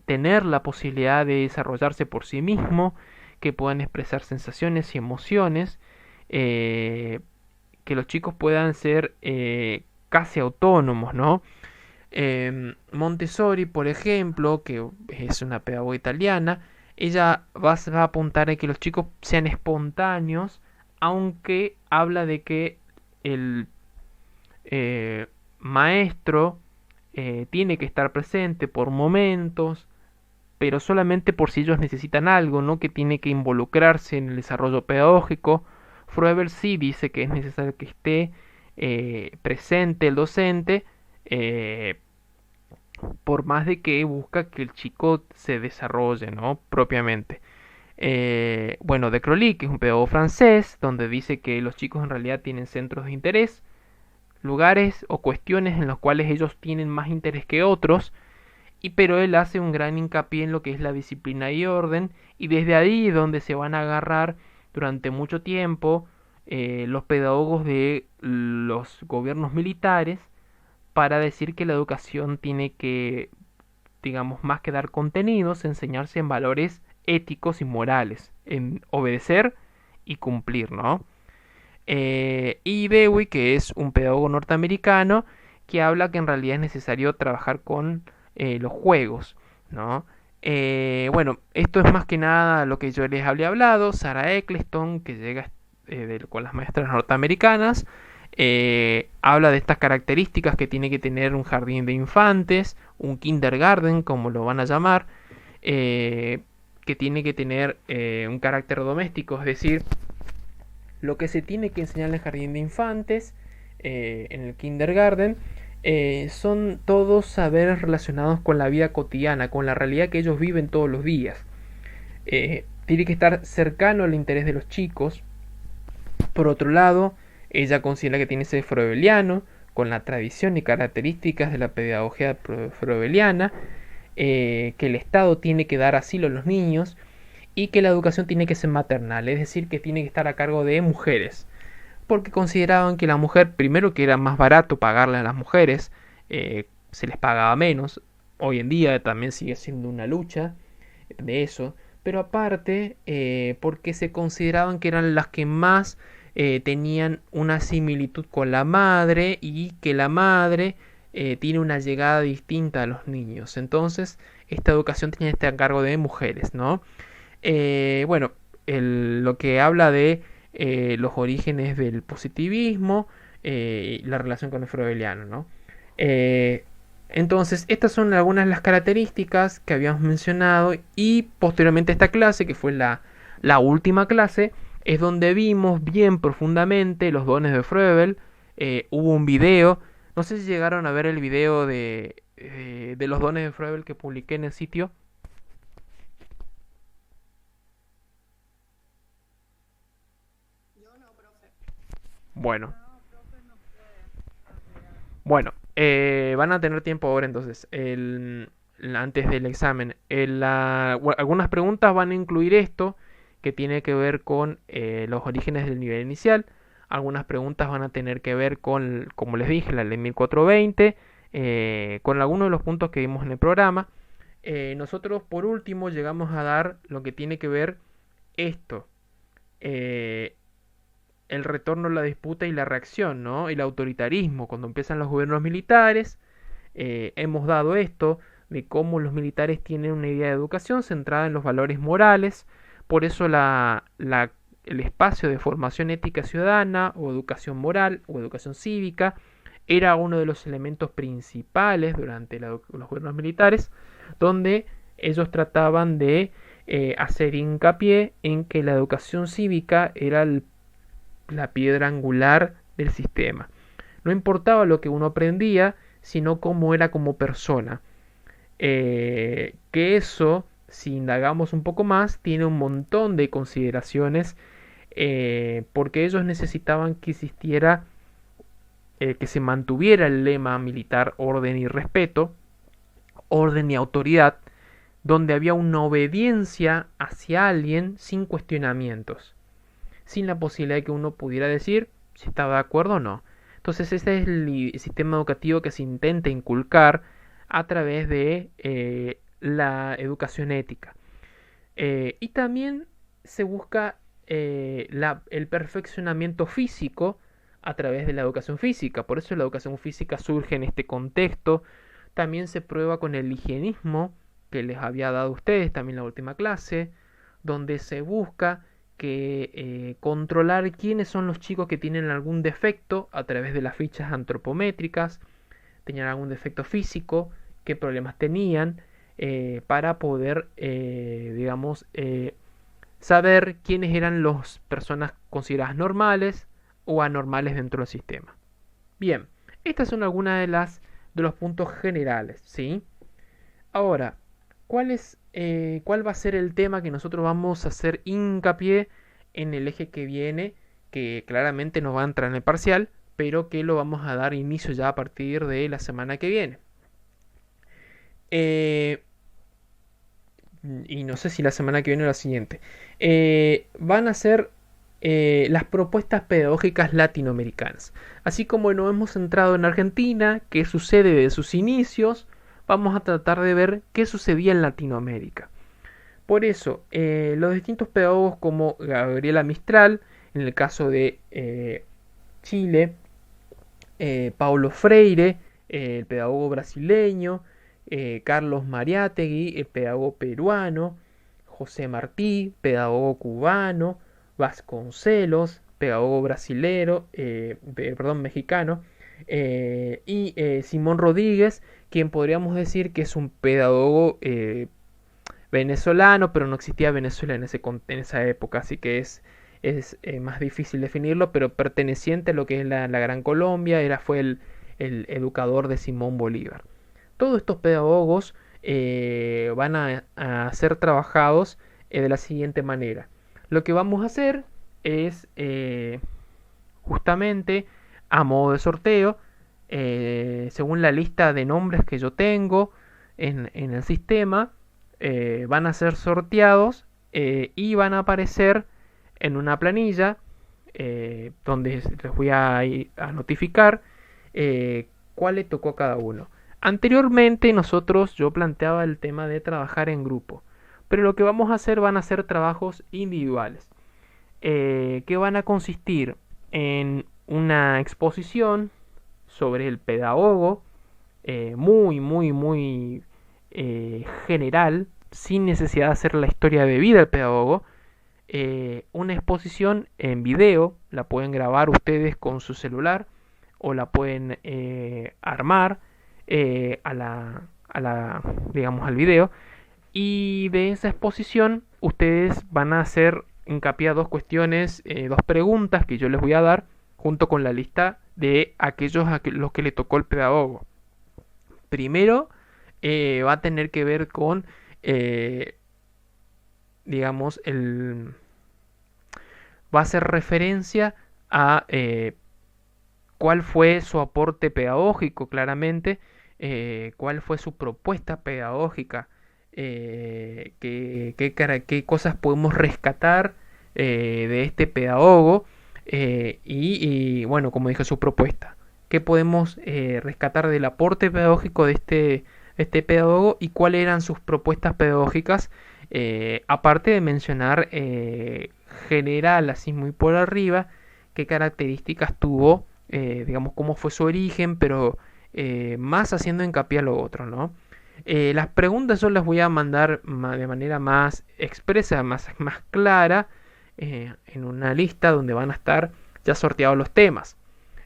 tener la posibilidad de desarrollarse por sí mismo, que puedan expresar sensaciones y emociones, que los chicos puedan ser casi autónomos, ¿no? Montessori, por ejemplo, que es una pedagoga italiana, ella va a apuntar a que los chicos sean espontáneos, aunque habla de que el maestro tiene que estar presente por momentos, pero solamente por si ellos necesitan algo, no que tiene que involucrarse en el desarrollo pedagógico. Froebel sí dice que es necesario que esté presente el docente, por más de que busca que el chico se desarrolle, ¿no? Propiamente. Bueno, de Crowley, que es un pedagogo francés, donde dice que los chicos en realidad tienen centros de interés, lugares o cuestiones en los cuales ellos tienen más interés que otros, pero él hace un gran hincapié en lo que es la disciplina y orden, y desde ahí es donde se van a agarrar durante mucho tiempo los pedagogos de los gobiernos militares para decir que la educación tiene que, digamos, más que dar contenidos, enseñarse en valores éticos y morales, en obedecer y cumplir, ¿no? Y Dewey, que es un pedagogo norteamericano, que habla que en realidad es necesario trabajar con los juegos, ¿no? Bueno, esto es más que nada lo que yo les había hablado. Sarah Eccleston, que llega con las maestras norteamericanas, habla de estas características que tiene que tener un jardín de infantes, un kindergarten, como lo van a llamar, eh, que tiene que tener un carácter doméstico, es decir, lo que se tiene que enseñar en el jardín de infantes, en el kindergarten, son todos saberes relacionados con la vida cotidiana, con la realidad que ellos viven todos los días. Tiene que estar cercano al interés de los chicos. Por otro lado, ella considera que tiene que ser froebeliano, con la tradición y características de la pedagogía froebeliana, que el Estado tiene que dar asilo a los niños y que la educación tiene que ser maternal, es decir, que tiene que estar a cargo de mujeres, porque consideraban que la mujer, primero que era más barato pagarle a las mujeres, se les pagaba menos, hoy en día también sigue siendo una lucha de eso, pero aparte porque se consideraban que eran las que más tenían una similitud con la madre y que la madre tiene una llegada distinta a los niños. Entonces, esta educación tenía que estar a cargo de mujeres, ¿no? Bueno, lo que habla de los orígenes del positivismo y la relación con el freudiano, ¿no? Eh, entonces, estas son algunas de las características que habíamos mencionado y posteriormente esta clase, que fue la última clase, es donde vimos bien profundamente los dones de Froebel. Hubo un video, no sé si llegaron a ver el video de los dones de Froebel que publiqué en el sitio. Yo no, profe. Bueno, No, profe, no puede hacer. bueno, van a tener tiempo ahora entonces, antes del examen. Algunas preguntas van a incluir esto, que tiene que ver con los orígenes del nivel inicial. Algunas preguntas van a tener que ver con, como les dije, la ley 1420, con algunos de los puntos que vimos en el programa. Nosotros, por último, llegamos a dar lo que tiene que ver esto. eh, el retorno a la disputa y la reacción, ¿no? El autoritarismo, cuando empiezan los gobiernos militares, hemos dado esto de cómo los militares tienen una idea de educación centrada en los valores morales, por eso el espacio de formación ética ciudadana o educación moral o educación cívica era uno de los elementos principales durante los gobiernos militares, donde ellos trataban de hacer hincapié en que la educación cívica era la piedra angular del sistema. No importaba lo que uno aprendía, sino cómo era como persona. Que eso, si indagamos un poco más, tiene un montón de consideraciones, porque ellos necesitaban que existiera, que se mantuviera el lema militar orden y respeto, orden y autoridad, donde había una obediencia hacia alguien sin cuestionamientos, sin la posibilidad de que uno pudiera decir si estaba de acuerdo o no. Entonces ese es el sistema educativo que se intenta inculcar a través de la educación ética. Y también se busca el perfeccionamiento físico a través de la educación física. Por eso la educación física surge en este contexto. También se prueba con el higienismo que les había dado a ustedes también en la última clase, donde se busca que controlar quiénes son los chicos que tienen algún defecto a través de las fichas antropométricas, tenían algún defecto físico, qué problemas tenían, para poder, digamos, saber quiénes eran las personas consideradas normales o anormales dentro del sistema. Bien, estas son algunas de los puntos generales, ¿sí? Ahora, ¿cuál va a ser el tema que nosotros vamos a hacer hincapié en el eje que viene, que claramente nos va a entrar en el parcial, pero que lo vamos a dar inicio ya a partir de la semana que viene? Eh, y no sé si la semana que viene o la siguiente. Van a ser las propuestas pedagógicas latinoamericanas. Así como nos hemos centrado en Argentina, qué sucede desde sus inicios, vamos a tratar de ver qué sucedía en Latinoamérica. Por eso, los distintos pedagogos como Gabriela Mistral, en el caso de Chile, Paulo Freire, el pedagogo brasileño, Carlos Mariátegui, pedagogo peruano, José Martí, pedagogo cubano, Vasconcelos, pedagogo brasilero, perdón, mexicano, y Simón Rodríguez, quien podríamos decir que es un pedagogo venezolano, pero no existía Venezuela en esa época, así que es más difícil definirlo, pero perteneciente a lo que es la Gran Colombia, fue el educador de Simón Bolívar. Todos estos pedagogos van a ser trabajados de la siguiente manera. Lo que vamos a hacer es justamente a modo de sorteo, según la lista de nombres que yo tengo en el sistema, van a ser sorteados y van a aparecer en una planilla donde les voy a ir a notificar cuál le tocó a cada uno. Anteriormente yo planteaba el tema de trabajar en grupo, pero lo que vamos a hacer van a ser trabajos individuales, que van a consistir en una exposición sobre el pedagogo, muy general, sin necesidad de hacer la historia de vida del pedagogo. Una exposición en video, la pueden grabar ustedes con su celular o la pueden armar digamos, al video, y de esa exposición ustedes van a hacer hincapié a dos cuestiones, dos preguntas que yo les voy a dar junto con la lista de aquellos a los que le tocó el pedagogo. Primero va a tener que ver con digamos, va a hacer referencia a cuál fue su aporte pedagógico, claramente, cuál fue su propuesta pedagógica, qué cosas podemos rescatar de este pedagogo y, bueno, como dije, su propuesta. ¿Qué podemos rescatar del aporte pedagógico de este pedagogo y cuáles eran sus propuestas pedagógicas? Aparte de mencionar general, así muy por arriba, qué características tuvo, digamos, cómo fue su origen, pero más haciendo hincapié a lo otro, ¿no? Las preguntas yo las voy a mandar de manera más expresa, más clara, en una lista donde van a estar ya sorteados los temas,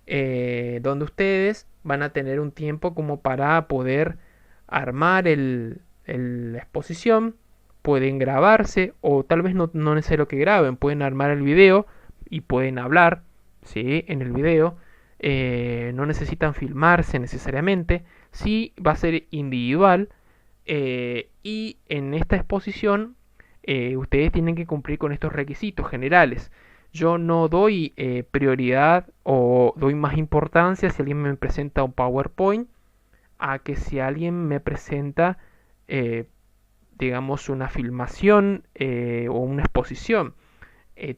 donde ustedes van a tener un tiempo como para poder armar la exposición. Pueden grabarse o tal vez no necesario que graben, pueden armar el video y pueden hablar, ¿sí? En el video. No necesitan filmarse necesariamente, sí va a ser individual, y en esta exposición ustedes tienen que cumplir con estos requisitos generales. Yo no doy prioridad o doy más importancia si alguien me presenta un PowerPoint a que si alguien me presenta digamos, una filmación o una exposición.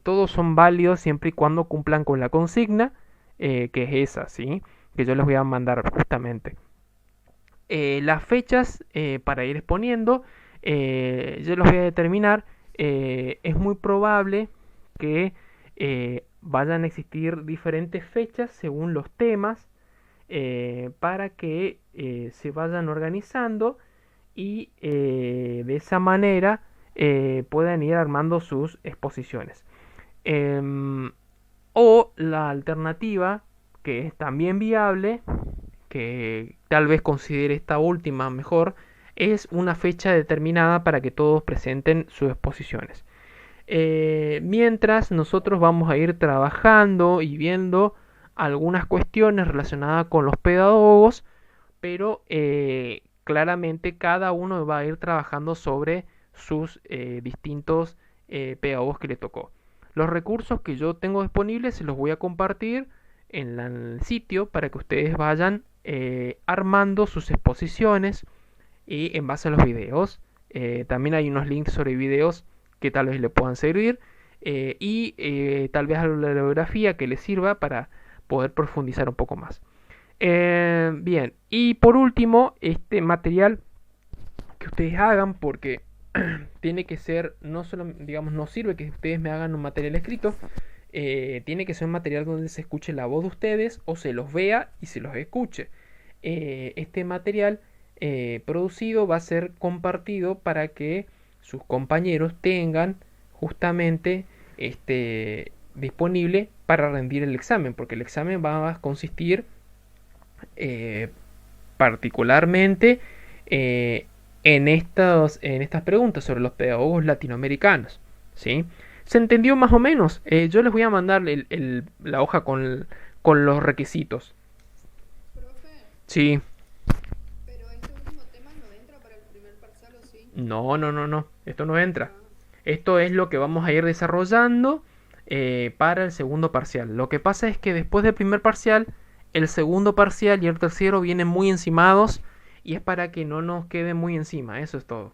Todos son válidos siempre y cuando cumplan con la consigna, que es esa, ¿sí? Que yo les voy a mandar justamente. Las fechas para ir exponiendo, yo los voy a determinar. Es muy probable que vayan a existir diferentes fechas según los temas, para que se vayan organizando y de esa manera puedan ir armando sus exposiciones. O la alternativa, que es también viable, que tal vez considere esta última mejor, es una fecha determinada para que todos presenten sus exposiciones. Mientras nosotros vamos a ir trabajando y viendo algunas cuestiones relacionadas con los pedagogos, pero claramente cada uno va a ir trabajando sobre sus distintos pedagogos que le tocó. Los recursos que yo tengo disponibles se los voy a compartir en el sitio para que ustedes vayan armando sus exposiciones y en base a los videos. También hay unos links sobre videos que tal vez le puedan servir, y tal vez a la bibliografía que les sirva para poder profundizar un poco más. Bien, y por último, este material que ustedes hagan, porque tiene que ser, no solo, digamos, no sirve que ustedes me hagan un material escrito, tiene que ser un material donde se escuche la voz de ustedes o se los vea y se los escuche. Este material producido va a ser compartido para que sus compañeros tengan justamente disponible para rendir el examen, porque el examen va a consistir eh, particularmente en estas preguntas sobre los pedagogos latinoamericanos. ¿Sí? ¿Se entendió más o menos? Yo les voy a mandar la hoja con los requisitos. Profe, Sí. pero este último tema no entra para el primer parcial, ¿o sí? No, no, no, no. Esto no entra. Ah, Esto es lo que vamos a ir desarrollando para el segundo parcial. Lo que pasa es que después del primer parcial, el segundo parcial y el tercero vienen muy encimados y es para que no nos quede muy encima. Eso es todo.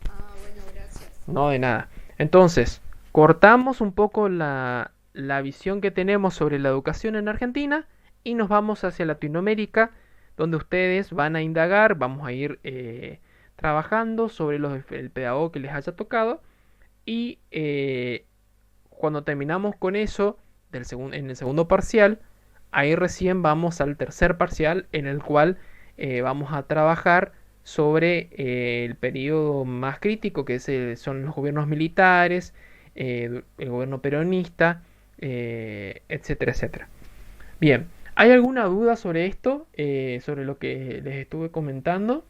bueno, gracias. No de nada. Entonces, cortamos un poco la visión que tenemos sobre la educación en Argentina y nos vamos hacia Latinoamérica, donde ustedes van a indagar, vamos a ir trabajando sobre el pedagogo que les haya tocado y cuando terminamos con eso en el segundo parcial, ahí recién vamos al tercer parcial en el cual vamos a trabajar sobre el periodo más crítico que son los gobiernos militares, el gobierno peronista, etcétera, etcétera. Bien, ¿hay alguna duda sobre esto, sobre lo que les estuve comentando?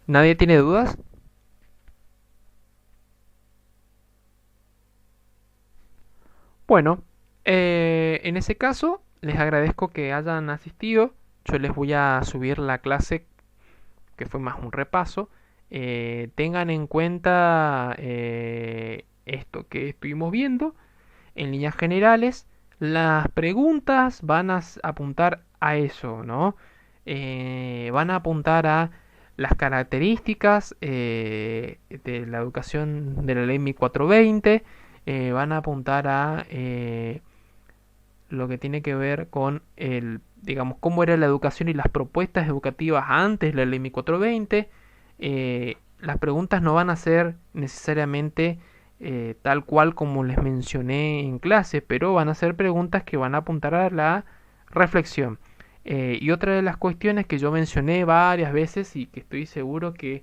¿Nadie tiene dudas? Bueno, en ese caso, les agradezco que hayan asistido. Yo les voy a subir la clase que fue más un repaso. Tengan en cuenta esto que estuvimos viendo en líneas generales. Las preguntas van a apuntar a eso, ¿no? Van a apuntar a las características de la educación de la ley 1420. Van a apuntar a lo que tiene que ver con digamos, cómo era la educación y las propuestas educativas antes de la ley 1420. Las preguntas no van a ser necesariamente tal cual como les mencioné en clase, pero van a ser preguntas que van a apuntar a la reflexión. Y otra de las cuestiones que yo mencioné varias veces y que estoy seguro que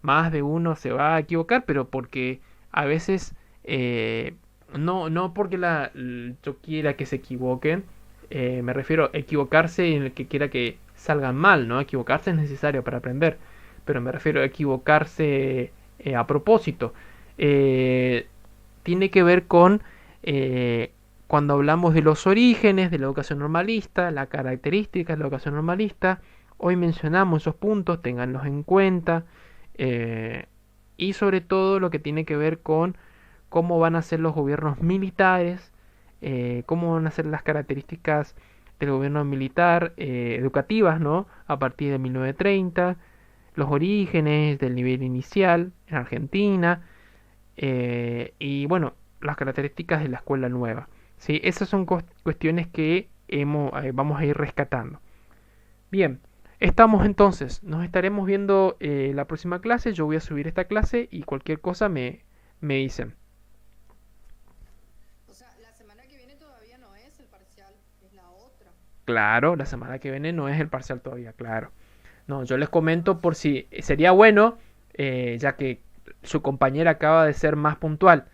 más de uno se va a equivocar, pero porque a veces no porque yo quiera que se equivoquen, me refiero a equivocarse en el que quiera que salgan mal, ¿no? Equivocarse es necesario para aprender, pero me refiero a equivocarse a propósito. Eh, Tiene que ver con cuando hablamos de los orígenes de la educación normalista, las características de la educación normalista. Hoy mencionamos esos puntos, ténganlos en cuenta. eh, y sobre todo lo que tiene que ver con cómo van a ser los gobiernos militares, cómo van a ser las características del gobierno militar educativas, ¿no? A partir de 1930, los orígenes del nivel inicial en Argentina y bueno, las características de la escuela nueva. ¿Sí? Esas son cuestiones que vamos a ir rescatando. Bien, estamos entonces, nos estaremos viendo la próxima clase, yo voy a subir esta clase y cualquier cosa me dicen. O sea, la semana que viene todavía no es el parcial, es la otra. Claro, la semana que viene no es el parcial todavía, claro. No, yo les comento por si sería bueno, ya que su compañera acaba de ser más puntual.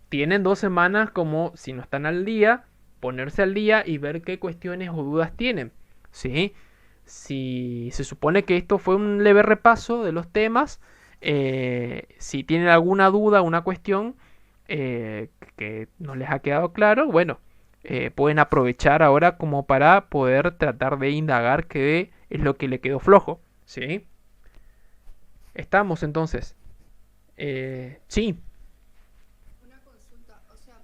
Tienen 2 semanas como si no están al día, ponerse al día y ver qué cuestiones o dudas tienen. ¿Sí? Si se supone que esto fue un leve repaso de los temas, si tienen alguna duda, una cuestión que no les ha quedado claro, bueno, pueden aprovechar ahora como para poder tratar de indagar qué es lo que le quedó flojo. ¿Sí? Estamos entonces. Sí, Una consulta, o sea,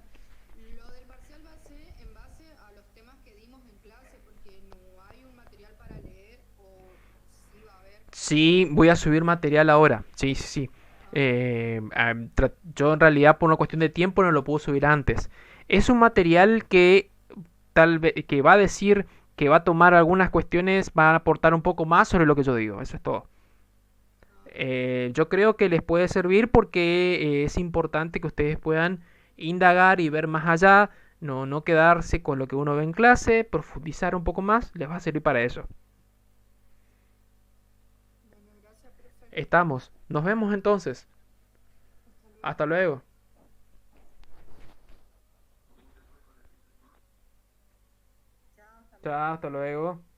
lo del parcial va a ser en base a los temas que dimos en clase, porque no hay un material para leer o sí va a haber. sí, voy a subir material ahora. Sí, sí, sí. Ah, Yo en realidad por una cuestión de tiempo no lo puedo subir antes. Es un material que tal vez que va a decir que va a tomar algunas cuestiones, va a aportar un poco más sobre lo que yo digo. Eso es todo. Yo creo que les puede servir porque es importante que ustedes puedan indagar y ver más allá, no quedarse con lo que uno ve en clase, profundizar un poco más, les va a servir para eso. Bueno, gracias, profe. Estamos. Nos vemos entonces. Hasta luego. Hasta luego. Chao, hasta luego. Chao, hasta luego.